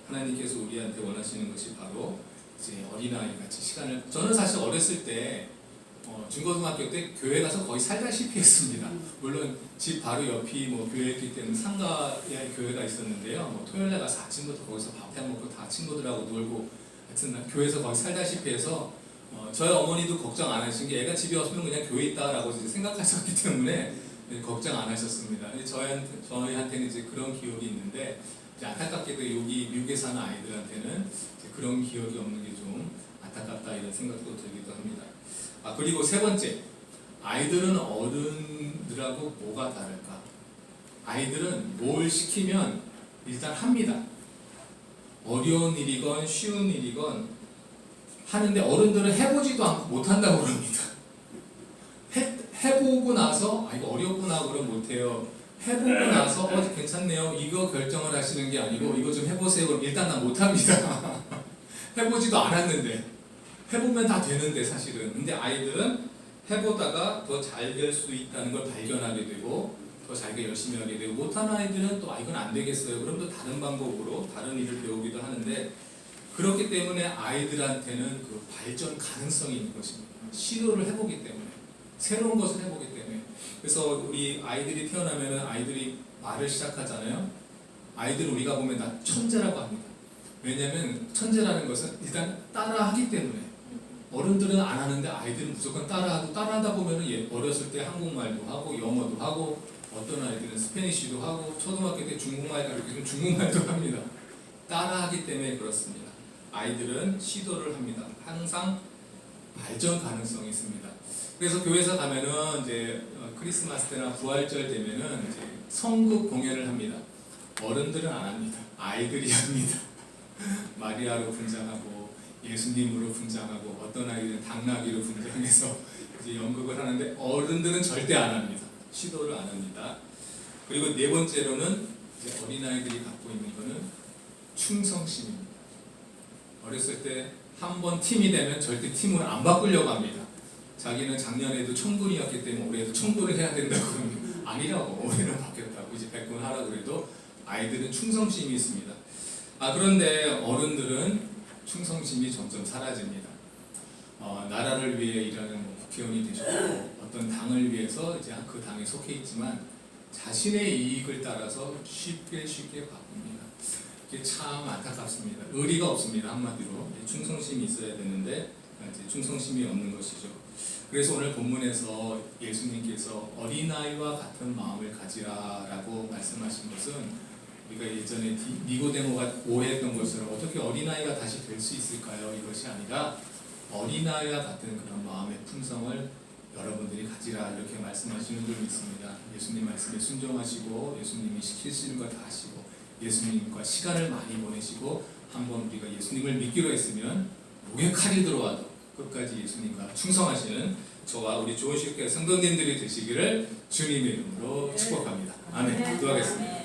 하나님께서 우리한테 원하시는 것이 바로 이제 어린아이 같이 시간을. 저는 사실 어렸을 때 중고등학교 때 교회 가서 거의 살다시피 했습니다. 물론 집 바로 옆이 뭐 교회였기 때문에 상가에 교회가 있었는데요. 뭐 토요일에 가서 아침부터 거기서 밥 해 먹고 다 친구들하고 놀고 하여튼 교회에서 거의 살다시피 해서 저희 어머니도 걱정 안 하신 게 애가 집에 없으면 그냥 교회 있다라고 생각하셨기 때문에 걱정 안 하셨습니다. 저희한테는 이제 그런 기억이 있는데 이제 안타깝게도 여기 미국에 사는 아이들한테는 이제 그런 기억이 없는 게 좀 안타깝다 이런 생각도 들기도 합니다. 그리고 세 번째, 아이들은 어른들하고 뭐가 다를까? 아이들은 뭘 시키면 일단 합니다. 어려운 일이건 쉬운 일이건 하는데 어른들은 해보지도 않고 못한다고 그럽니다. 해보고 나서 이거 어렵구나 그럼 못해요. 해보고 나서 괜찮네요. 이거 결정을 하시는 게 아니고 이거 좀 해보세요. 그럼 일단 난 못합니다. 해보지도 않았는데 해보면 다 되는데 사실은. 근데 아이들은 해보다가 더 잘 될 수 있다는 걸 발견하게 되고 더 자기가 열심히 하게 되고, 못하는 아이들은 또 이건 안 되겠어요. 그럼 또 다른 방법으로 다른 일을 배우기도 하는데, 그렇기 때문에 아이들한테는 그 발전 가능성이 있는 것입니다. 시도를 해보기 때문에, 새로운 것을 해보기 때문에. 그래서 우리 아이들이 태어나면 아이들이 말을 시작하잖아요. 아이들 우리가 보면 나 천재라고 합니다. 왜냐하면 천재라는 것은 일단 따라하기 때문에. 어른들은 안 하는데 아이들은 무조건 따라하고, 따라하다 보면 어렸을 때 한국말도 하고 영어도 하고, 어떤 아이들은 스페니쉬도 하고, 초등학교 때 중국말 가르치면 중국말도 합니다. 따라하기 때문에 그렇습니다. 아이들은 시도를 합니다. 항상 발전 가능성이 있습니다. 그래서 교회에서 가면은 이제 크리스마스 때나 부활절 되면은 이제 성극 공연을 합니다. 어른들은 안 합니다. 아이들이 합니다. 마리아로 분장하고 예수님으로 분장하고, 어떤 아이들은 당나귀로 분장해서 이제 연극을 하는데 어른들은 절대 안 합니다. 시도를 안 합니다. 그리고 네 번째로는 이제 어린아이들이 갖고 있는 거는 충성심입니다. 어렸을 때 한 번 팀이 되면 절대 팀을 안 바꾸려고 합니다. 자기는 작년에도 청군이었기 때문에 올해도 청군을 해야 된다고 그러면 아니라고, 올해는 바뀌었다고 이제 백군 하라고 그래도 아이들은 충성심이 있습니다. 그런데 어른들은 충성심이 점점 사라집니다. 나라를 위해 일하는 국회의원이 되셨고, 어떤 당을 위해서 이제 그 당에 속해 있지만 자신의 이익을 따라서 쉽게 바꿉니다. 이게 참 안타깝습니다. 의리가 없습니다. 한마디로 충성심이 있어야 되는데 이제 충성심이 없는 것이죠. 그래서 오늘 본문에서 예수님께서 어린아이와 같은 마음을 가지라라고 말씀하신 것은, 우리가 예전에 니고데모가 오해했던 것처럼 어떻게 어린아이가 다시 될 수 있을까요? 이것이 아니라 어린아이와 같은 그런 마음의 품성을 여러분들이 가지라, 이렇게 말씀하시는 줄 믿습니다. 예수님 말씀에 순종하시고, 예수님이 시키시는 것 다 하시고, 예수님과 시간을 많이 보내시고, 한번 우리가 예수님을 믿기로 했으면 목에 칼이 들어와도 끝까지 예수님과 충성하시는 저와 우리 좋으실게 성도님들이 되시기를 주님의 이름으로 축복합니다. 아멘. 기도하겠습니다.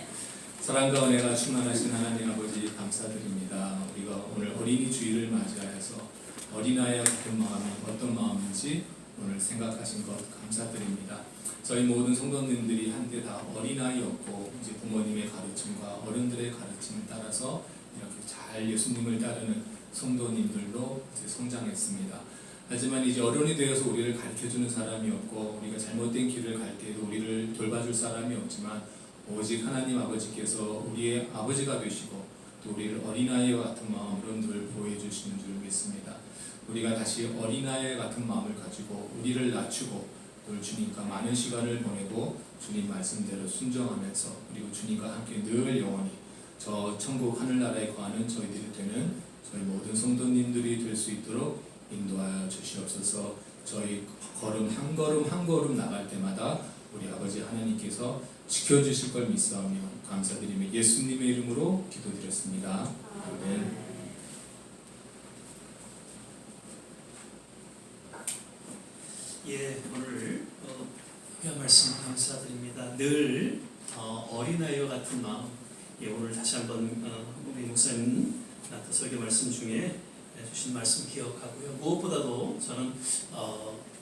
사랑과 은혜가 충만하신 하나님 아버지, 감사드립니다. 우리가 오늘 어린이 주일을 맞이하여서 어린아이와 같은 마음이 어떤 마음인지 오늘 생각하신 것 감사드립니다. 저희 모든 성도님들이 한때 다 어린아이였고, 이제 부모님의 가르침과 어른들의 가르침을 따라서 이렇게 잘 예수님을 따르는 성도님들로 이제 성장했습니다. 하지만 이제 어른이 되어서 우리를 가르쳐주는 사람이 없고, 우리가 잘못된 길을 갈 때도 우리를 돌봐줄 사람이 없지만, 오직 하나님 아버지께서 우리의 아버지가 되시고 또 우리를 어린아이와 같은 마음으로 늘 보호해 주시는 줄 믿습니다. 우리가 다시 어린아이 같은 마음을 가지고 우리를 낮추고 늘 주님과 많은 시간을 보내고 주님 말씀대로 순종하면서, 그리고 주님과 함께 늘 영원히 저 천국 하늘나라에 거하는 저희들이 되는 저희 모든 성도님들이 될 수 있도록 인도하여 주시옵소서. 저희 걸음 한 걸음 한 걸음 나갈 때마다 우리 아버지 하나님께서 지켜주실 걸 믿사오며 감사드리며 예수님의 이름으로 기도드렸습니다. 아멘. 오늘 귀한 말씀 감사드립니다. 늘 어린아이와 같은 마음. 오늘 다시 한번 우리 목사님 설교 말씀 중에 주신 말씀 기억하고요. 무엇보다도 저는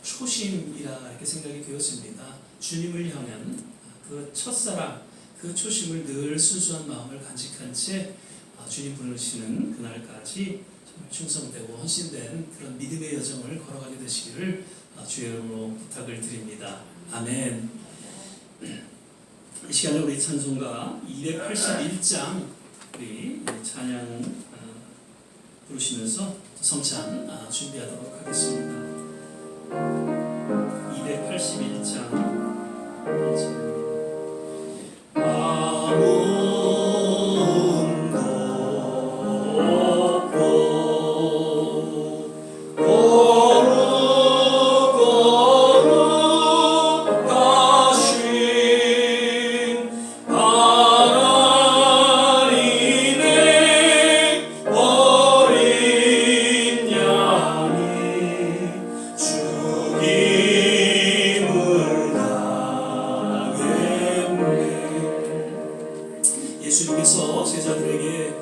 초심이라 이렇게 생각이 되었습니다. 주님을 향한 그 첫사랑, 그 초심을 늘 순수한 마음을 간직한 채 주님 부르시는 그날까지 충성되고 헌신된 그런 믿음의 여정을 걸어가게 되시기를 주의 이름으로 부탁을 드립니다. 아멘. 이 시간에 우리 찬송가 281장 우리 찬양 부르시면서 성찬 준비하도록 하겠습니다. 281장 예수님께서 제자들에게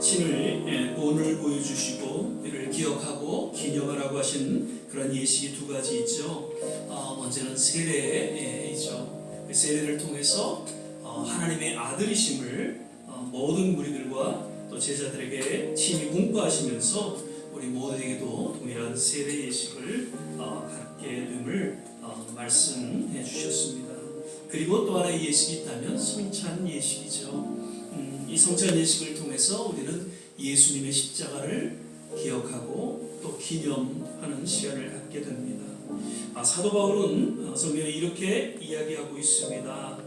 친을 본을 보여주시고 이를 기억하고 기념하라고 하신 그런 예식이 두 가지 있죠. 먼저는 세례이죠. 그 세례를 통해서 하나님의 아들이심을 모든 무리들과 또 제자들에게 친히 공포하시면서 우리 모두에게도 동일한 세례 예식을 갖게 됨을 말씀해 주셨습니다. 그리고 또 하나의 예식이 있다면 성찬 예식이죠. 이 성찬 예식을 통해서 우리는 예수님의 십자가를 기억하고 또 기념하는 시간을 갖게 됩니다. 사도 바울은 성경에 이렇게 이야기하고 있습니다.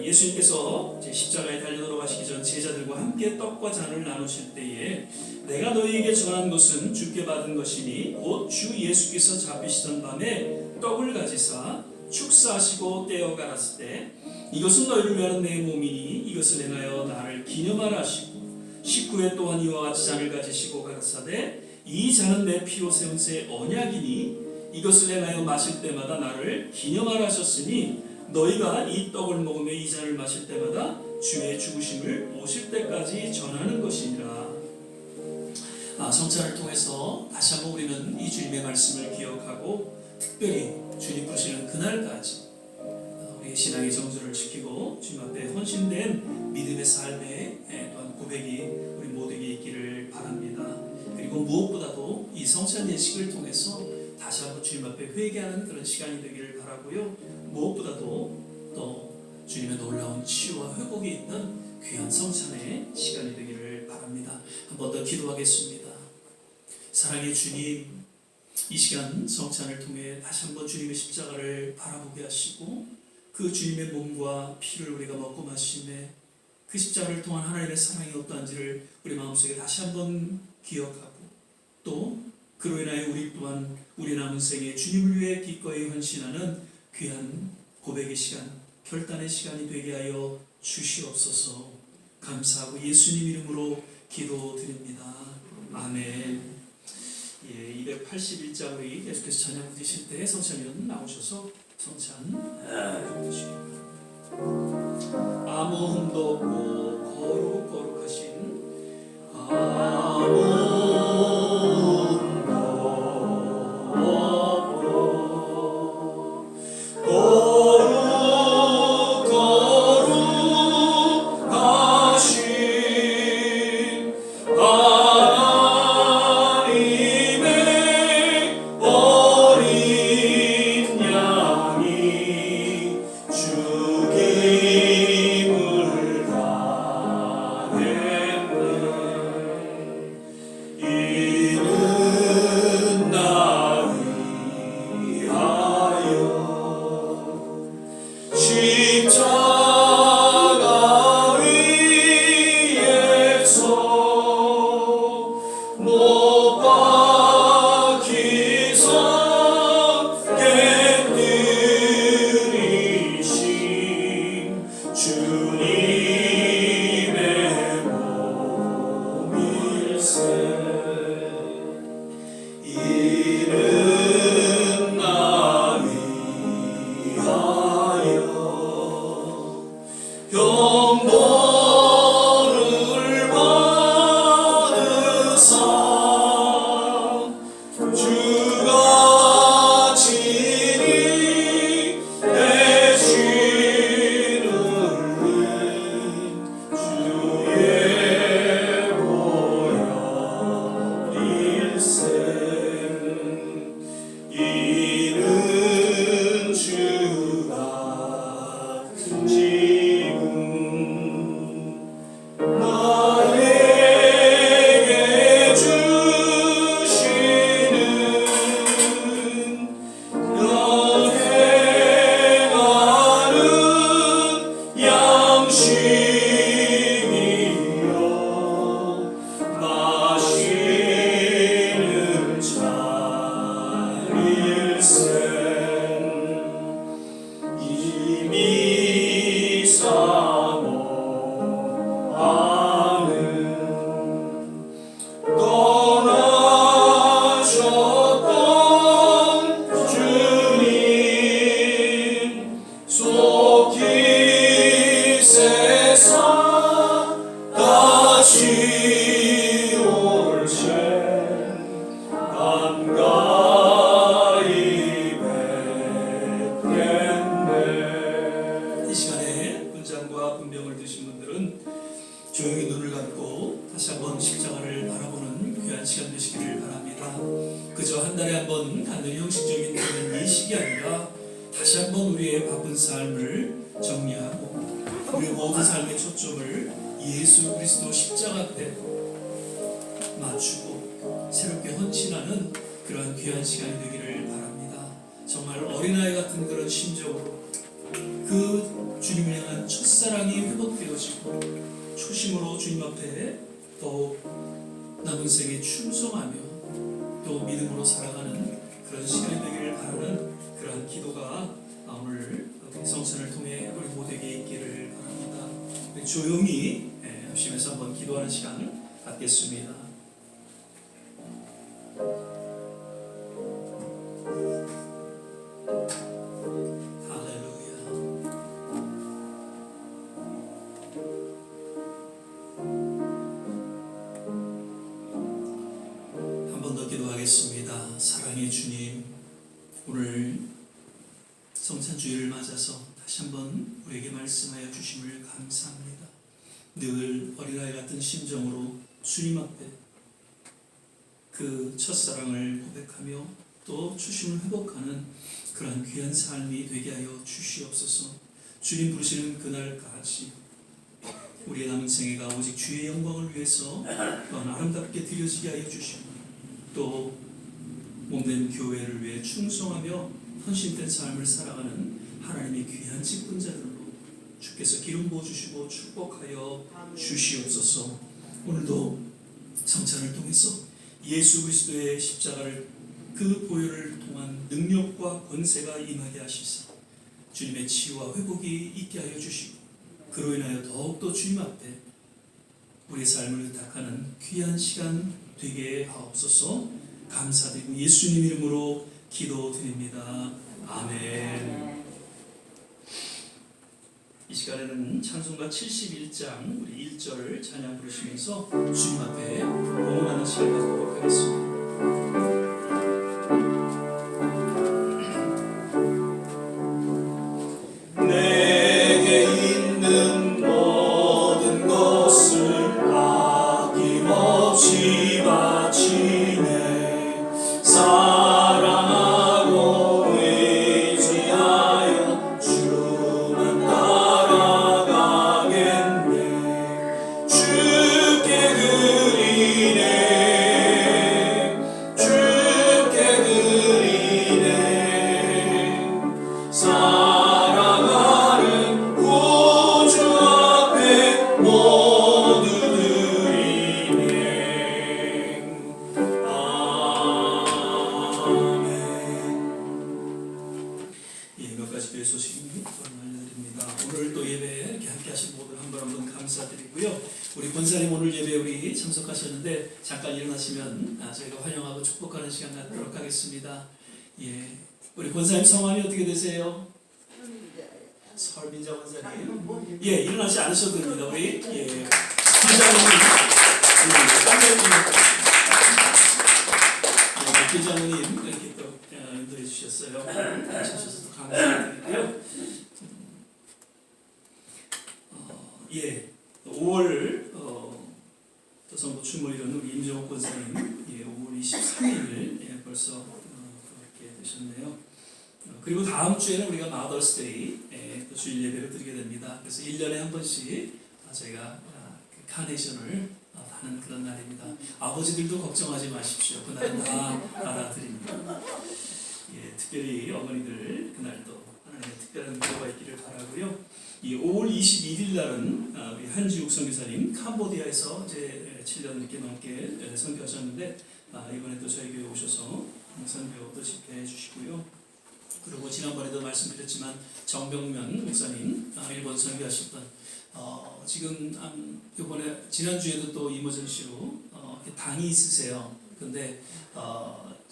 예수님께서 십자가에 달려 돌아가시기 전 제자들과 함께 떡과 잔을 나누실 때에 내가 너희에게 전한 것은 주께 받은 것이니 곧 주 예수께서 잡히시던 밤에 떡을 가지사 축사하시고 떼어 가라사대 때 이것은 너희를 위하는 내 몸이니 이것을 행하여 나를 기념하라 하시고 19회 또한 이와 같이 잔을 가지시고 가라사대 이 잔은 내 피로 세운 새 언약이니 이것을 행하여 마실 때마다 나를 기념하라 하셨으니 너희가 이 떡을 먹으며 이 잔을 마실 때마다 주의 죽으심을 오실 때까지 전하는 것이니라. 성찬을 통해서 다시 한번 우리는 이 주님의 말씀을 기억하고 특별히 주님 부르시는 그날까지 우리 신앙의 정조를 지키고 주님 앞에 헌신된 믿음의 삶에 또한 고백이 우리 모두에게 있기를 바랍니다. 그리고 무엇보다도 이 성찬 예식을 통해서 다시 한번 주님 앞에 회개하는 그런 시간이 되기를 바라고요. 무엇보다도 또 주님의 놀라운 치유와 회복이 있는 귀한 성찬의 시간이 되기를 바랍니다. 한 번 더 기도하겠습니다. 사랑의 주님, 이 시간 성찬을 통해 다시 한번 주님의 십자가를 바라보게 하시고 그 주님의 몸과 피를 우리가 먹고 마시매 그 십자가를 통한 하나님의 사랑이 어떠한지를 우리 마음속에 다시 한번 기억하고 또 그로 인하여 우리 또한 우리 남은 생에 주님을 위해 기꺼이 헌신하는 귀한 고백의 시간, 결단의 시간이 되게 하여 주시옵소서. 감사하고 예수님 이름으로 기도드립니다. 아멘. 281자 우리 계속해서 찬양 부르실 때 성찬위원 나오셔서 성찬 해주시기 바랍니다. 아무 흠도 없고 거룩하신 아무 시간 되시기를 바랍니다. 그저 한 달에 한 번 간단히 형식적인 그런 예식이 아니라 다시 한번 우리의 바쁜 삶을 정리하고 우리의 모든 삶의 초점을 예수 그리스도 십자가 앞에 맞추고 새롭게 헌신하는 그러한 귀한 시간이 되기를 바랍니다. 정말 어린아이 같은 그런 심정으로 그 주님을 향한 첫사랑이 회복되어지고 초심으로 주님 앞에 더욱 남은 생에 충성하며 또 믿음으로 살아가는 그런 시간이 되기를 바라는 그러한 기도가 오늘 성찬을 통해 우리 모두에게 있기를 바랍니다. 조용히 합심해서 한번 기도하는 시간을 갖겠습니다. 기도하겠습니다. 사랑의 주님, 오늘 성찬주일을 맞아서 다시 한번 우리에게 말씀하여 주심을 감사합니다. 늘 어린아이 같은 심정으로 주님 앞에 그 첫사랑을 고백하며 또 초심을 회복하는 그러한 귀한 삶이 되게 하여 주시옵소서. 주님 부르시는 그날까지 우리의 남은 생애가 오직 주의 영광을 위해서 아름답게 드려지게 하여 주시고 또 몸된 교회를 위해 충성하며 헌신된 삶을 살아가는 하나님의 귀한 직분자들로 주께서 기름 부어주시고 축복하여 주시옵소서. 오늘도 성찬을 통해서 예수 그리스도의 십자가를 그 보혈을 통한 능력과 권세가 임하게 하시사 주님의 치유와 회복이 있게 하여 주시고 그로 인하여 더욱더 주님 앞에 우리의 삶을 의탁하는 귀한 시간 되게 하옵소서. 감사드리고 예수님 이름으로 기도드립니다. 아멘. 이 시간에는 찬송가 71장 우리 1절 찬양 부르시면서 주님 앞에 봉헌하는 시간 갖도록 하겠습니다. 우리 권사님 오늘 예배 우리 참석하셨는데 잠깐 일어나시면 저희가 환영하고 축복하는 시간 갖도록 하겠습니다. 예, 우리 권사님 성함이 어떻게 되세요? 설민자 권사님. 예, 일어나지 않으셔도 됩니다. 우리 기자님, 기자님 이렇게 또 인도해 주셨어요. 같이 하셔서 감사드리고요. 예. 5월 도성부 추모일은 우리 임정옥 권사님 5월 23일 벌써 그렇게 되셨네요. 그리고 다음 주에는 우리가 마더스데이 또 주일 예배를 드리게 됩니다. 그래서 1년에 한 번씩 저희가 카네이션을 하는 그런 날입니다. 아버지들도 걱정하지 마십시오. 그날은 다 알아드립니다. 예, 특별히 어머니들 그날도 하나님의 특별한 위로가 있기를 바라고요. 이 5월 21일 날은 우리 한지욱 선교사님 캄보디아에서 이제 7년 넘게 선교하셨는데 이번에 또 저희 교회 오셔서 선교도 집회해 주시고요. 그리고 지난번에도 말씀드렸지만 정병면 목사님 일본 선교하셨던 지금 이번에 지난주에도 또 이머전시로 당이 있으세요. 근데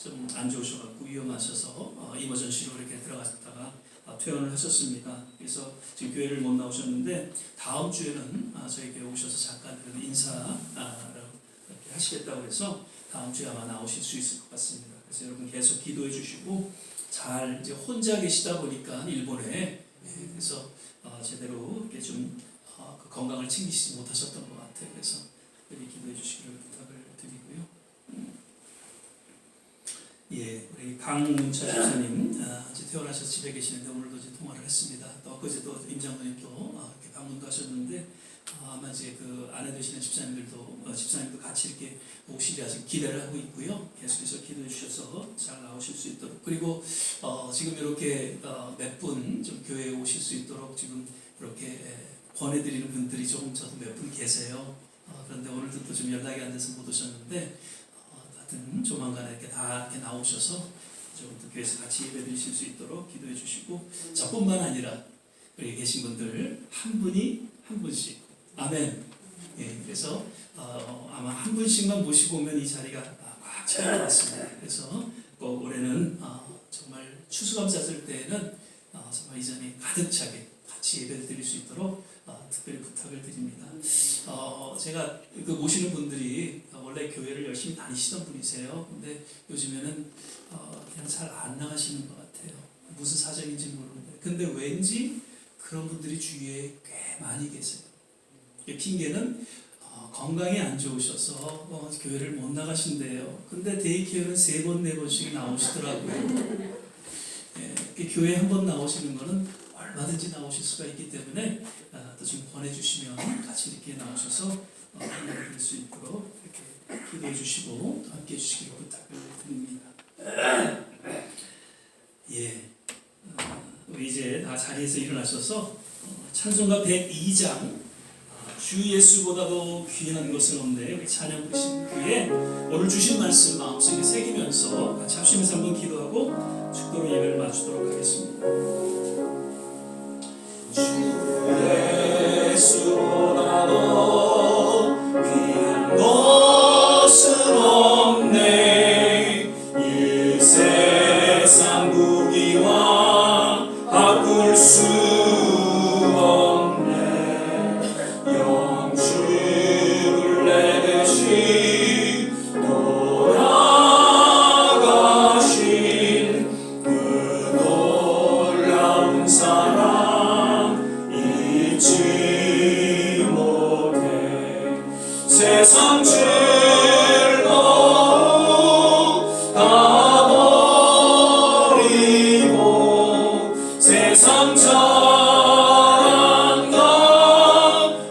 좀 안 좋으셔갖고 위험하셔서 이머전시로 이렇게 들어갔다가 퇴원을 하셨습니다. 그래서 지금 교회를 못 나오셨는데 다음 주에는 저희 교회 오셔서 잠깐 인사를 이렇게 하시겠다고 해서 다음 주에 아마 나오실 수 있을 것 같습니다. 그래서 여러분 계속 기도해 주시고 잘 이제 혼자 계시다 보니까 일본에 그래서 제대로 이렇게 좀 그 건강을 챙기시지 못하셨던 것 같아요. 그래서 여기 기도해 주시기를 부탁을 드리고요. 강문철 집사님 이제 퇴원하셔서 집에 계시는데 오늘도 이제 통화를 했습니다. 또 엊그제도 임 장로님 또 이렇게 방문도 하셨는데 아마 이제 그 아내 되시는 집사님들도 집사님도 같이 이렇게 오시리라 지금 기대를 하고 있고요. 계속해서 기도해 주셔서 잘 나오실 수 있도록 그리고 지금 이렇게 몇 분 좀 교회에 오실 수 있도록 지금 이렇게 권해드리는 분들이 조금 저도 몇 분 계세요. 그런데 오늘도 또 좀 연락이 안 돼서 못 오셨는데 하여튼 조만간에 이렇게 다 이렇게 나오셔서 조금 더 교회에서 같이 예배드리실 수 있도록 기도해 주시고 저뿐만 아니라 여기 계신 분들 한 분이 한 분씩 아멘. 예, 그래서 아마 한 분씩만 모시고 오면 이 자리가 꽉 찰 것 같습니다. 그래서 꼭 올해는 정말 추수감사절 때에는 정말 이 자리 가득 차게 같이 예배를 드릴 수 있도록 특별히 부탁을 드립니다. 제가 그 모시는 분들이 원래 교회를 열심히 다니시던 분이세요. 근데 요즘에는 그냥 잘 안 나가시는 것 같아요. 무슨 사정인지 모르는데. 근데 왠지 그런 분들이 주위에 꽤 많이 계세요. 핑계는 건강이 안 좋으셔서 교회를 못 나가신대요. 근데 데이케어는 3번, 4번씩 나오시더라고요. 예, 교회 한 번 나오시는 거는 얼마든지 나오실 수가 있기 때문에 또 좀 권해주시면 같이 이렇게 나오셔서 드릴 수 있도록 이렇게 기도해 주시고 또 함께 해주시기를 부탁을 드립니다. 예, 우리 이제 다 자리에서 일어나셔서 찬송가 102장 주 예수보다도 귀한 것은 없네 우리 찬양 부르신 후에 오늘 주신 말씀 마음속에 새기면서 같이 합심해서 한번 기도하고 축도로 예배를 마치도록 하겠습니다. 주 예수보다도 귀한 것은 없네 이 세상 무기와 바꿀 수 없네 영주를 내대신 돌아가신 그 놀라운 사랑 잊지 못해 세상 즐거움 다 버리고 세상 자랑 다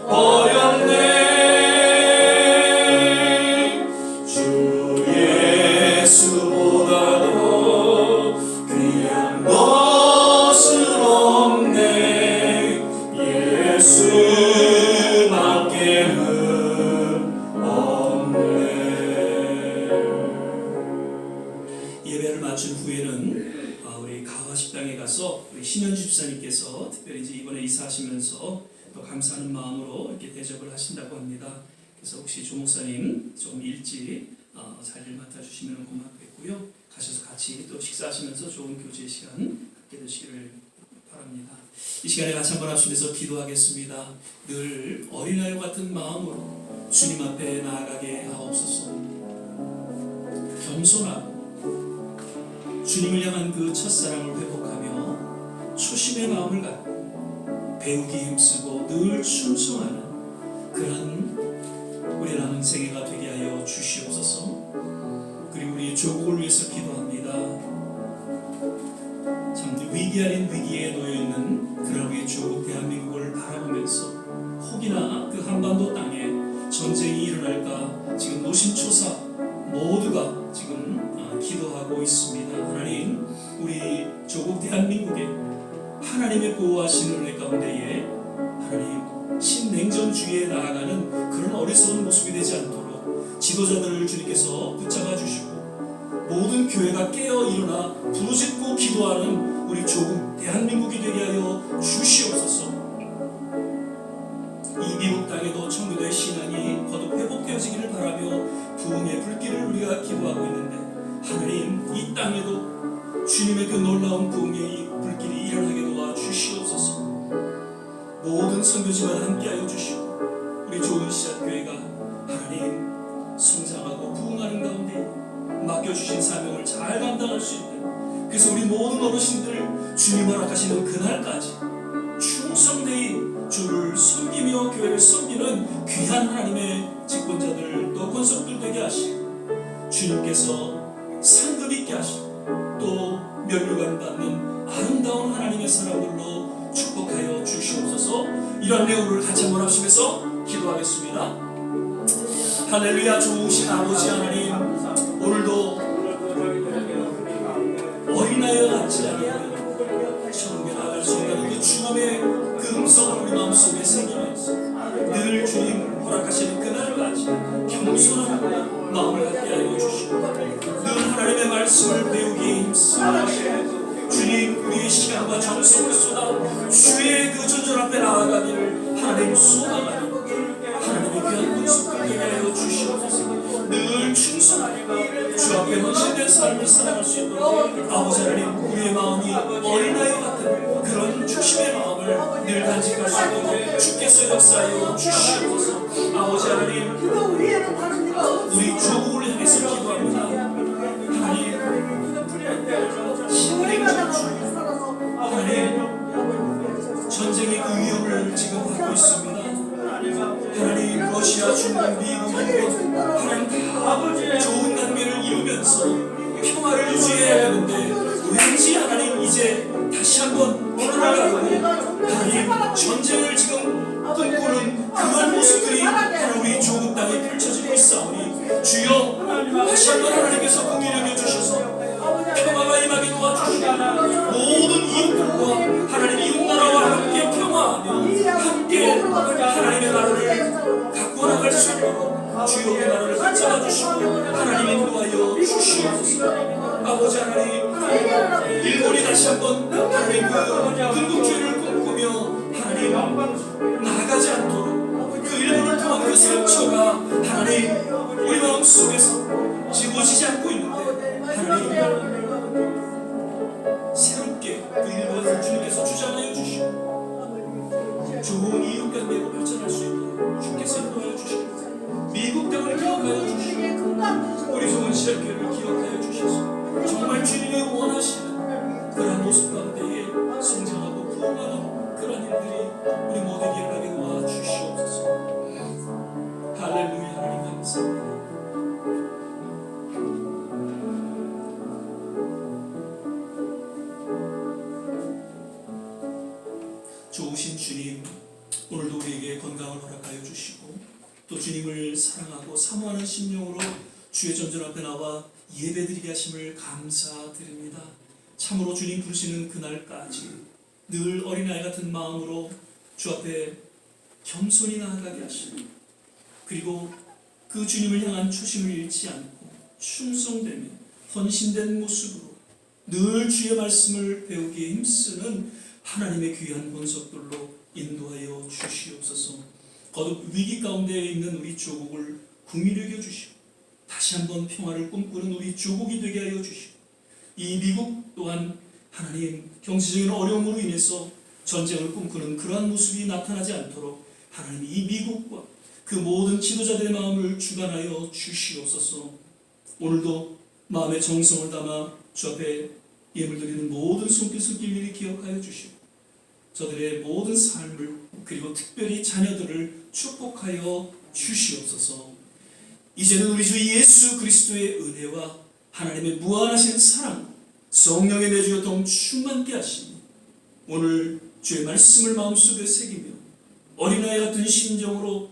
버렸네 주 예수보다도 귀한 것은 없네 예수밖에는 없네. 예배를 마친 후에는 우리 가화식당에 가서 우리 신현주 집사님께서 특별히 이제 이번에 이사하시면서 또 감사하는 마음으로 이렇게 대접을 하신다고 합니다. 그래서 혹시 조 목사님 조금 일찍 자리를 맡아주시면 고맙겠고요. 가셔서 같이 또 식사하시면서 좋은 교제 시간 갖게 되시기를 바랍니다. 이 시간에 같이 한번 합심해서 기도하겠습니다. 늘 어린아이 같은 마음으로 주님 앞에 나아가게 하옵소서. 겸손하고 주님을 향한 그 첫사랑을 회복하며 초심의 마음을 갖고 배우기 힘쓰고 늘 충성하는 그런 우리 남은 생애가 되게 하여 주시옵소서. 그리고 우리 조국을 위해서 기도합니다. 참 위기 아닌 위기에 놓여있는 그런 우리 조국 대한민국을 바라보면서 혹이나 그 한반도 땅에 전쟁이 일어날까 지금 노심초사 모두가 지금 기도하고 있습니다. 하나님 우리 조국 대한민국에 하나님의 보호하시는 은혜 가운데에 하나님 신냉전주의에 나아가는 그런 어리석은 모습이 되지 않도록 지도자들을 주님께서 붙잡아 주시고 모든 교회가 깨어 일어나 부르짖고 기도하는 우리 조국 대한민국이 되게 하여 주시옵소서. 이 미국 땅에도 청교도의 신앙이 거듭 회복되어지기를 바라며 부흥의 불길을 우리가 기도하고 있는데 하나님 이 땅에도 주님의 그 놀라운 부흥의 불길이 일어나게 도와 주시옵소서. 모든 선교지마다 함께하여 주시고 우리 좋은 씨앗교회가 하나님 성장하고 부흥하는 가운데 맡겨주신 사명을 잘 감당할 수 있는 그래서 우리 모든 어르신들 주님 허락하시는 그날까지 충성되이 주를 섬기며 교회를 섬기는 귀한 하나님의 직분자들 또 권속들 되게 하시고 주님께서 상급 있게 하시고 또 면류관 받는 아름다운 하나님의 사람들로 축복하여 주시옵소서. 이런 내용을 같이 한번 합심해서 기도하겠습니다. 할렐루야. 좋으신 아버지 하나님, 오늘도 어린아이와 같지 않고 천국에 나갈 수 있는 그 죽음의 그 음성을 우리 마음속에 새기면서 늘 주님 허락하시는 그날까지 겸손한 마음을 갖게 하여 주시고 늘 하나님의 말씀을 배우기에 힘쓰고 주님 우리의 시간과 정성을 쏟아 주의 그 존전 앞에 나아가기를 하나님 소망하는 하나님의 귀한 모습을 되게 하여 주시옵소서. 늘 충성하고 주 앞에 헌신된 삶을 살아갈 수 있도록 아버지 하나님 우리의 마음이 어린아이 같은 그런 주심의 마음을 늘 간직할 수 있도록 주께서 역사하여 주시옵소서. 아버지 하나님 우리 조국을 향해서 기도합니다. 하나님 하나님 전쟁의 그 위험을 지금 받고 있습니다. 하나님 러시아, 중국, 미국, 일본 하나님 다 좋은 관계를 이루면서 평화를 유지해야 하는데 왠지 하나님 이제 다시 한번 불안하고 하나님 전쟁을 지금 꿈꾸는 그런 모습들이 하나님 우리 조국 땅에 펼쳐지고 있사오니 주여 다시 한번 하나님께서 긍휼히 여겨주셔서 평화가 임하게 도와주시고 모든 이웃들과 하나님 이웃나라와 함께 평화하며 함께 하나님의 나라를 갖고 나갈 수 있도록 주여 그 나라를 붙잡아 주시고 하나님이 인도하여 주시옵소서. 아버지 하나님 일본이 다시 한번 하나님 그 궁극주의를 꿈꾸며 하나님 나가지 않도록 그 일본을 통한 그 상처가 하나님 우리 마음속에서 지워지지 않고 있는데 하나님 새롭게 그 일본을 주님께서 주장하여 주시고 좋은 이웃관계로 발전할 수 있도록 주께서 인도하여 주시고 미국 땅을 기억하여 주시고 우리 좋은 시작교회를 기억하여 주셔서 정말 주님이 원하시는 그런 모습 가운데에 성장하고 부흥하는 그런 일들이 우리 모두에게 일어나게 도와주시옵소서. 할렐루야. 하나님 감사합니다. 좋으신 주님, 오늘도 우리에게 건강을 허락하여 주시고 또 주님을 사랑하고 사모하는 심령으로 주의 전전 앞에 나와 예배드리게 하심을 감사드립니다. 참으로 주님 부르시는 그날까지 늘 어린아이 같은 마음으로 주 앞에 겸손히 나아가게 하시고 그리고 그 주님을 향한 초심을 잃지 않고 충성되며 헌신된 모습으로 늘 주의 말씀을 배우기에 힘쓰는 하나님의 귀한 본석들로 인도하여 주시옵소서. 거듭 위기 가운데 있는 우리 조국을 국민을 여겨주시고 다시 한번 평화를 꿈꾸는 우리 조국이 되게 하여 주시고 이 미국 또한 하나님 경제적인 어려움으로 인해서 전쟁을 꿈꾸는 그러한 모습이 나타나지 않도록 하나님 이 미국과 그 모든 지도자들의 마음을 주관하여 주시옵소서. 오늘도 마음의 정성을 담아 주 앞에 예물드리는 모든 손길손길들이 기억하여 주시고 저들의 모든 삶을 그리고 특별히 자녀들을 축복하여 주시옵소서. 이제는 우리 주 예수 그리스도의 은혜와 하나님의 무한하신 사랑 성령의 내주교통 충만케 하시니 오늘 주의 말씀을 마음속에 새기며 어린아이 같은 심정으로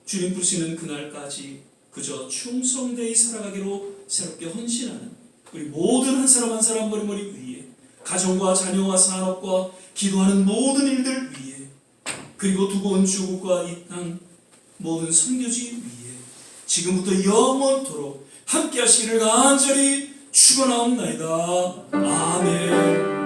주님 부르시는 그날까지 그저 충성되이 살아가기로 새롭게 헌신하는 우리 모든 한 사람 한 사람 머리머리 위에 가정과 자녀와 산업과 기도하는 모든 일들 위에 그리고 두고 온 조국과 이 땅 모든 선교지 위에 지금부터 영원토록 함께 하시기를 간절히 축원하옵나이다. 아멘.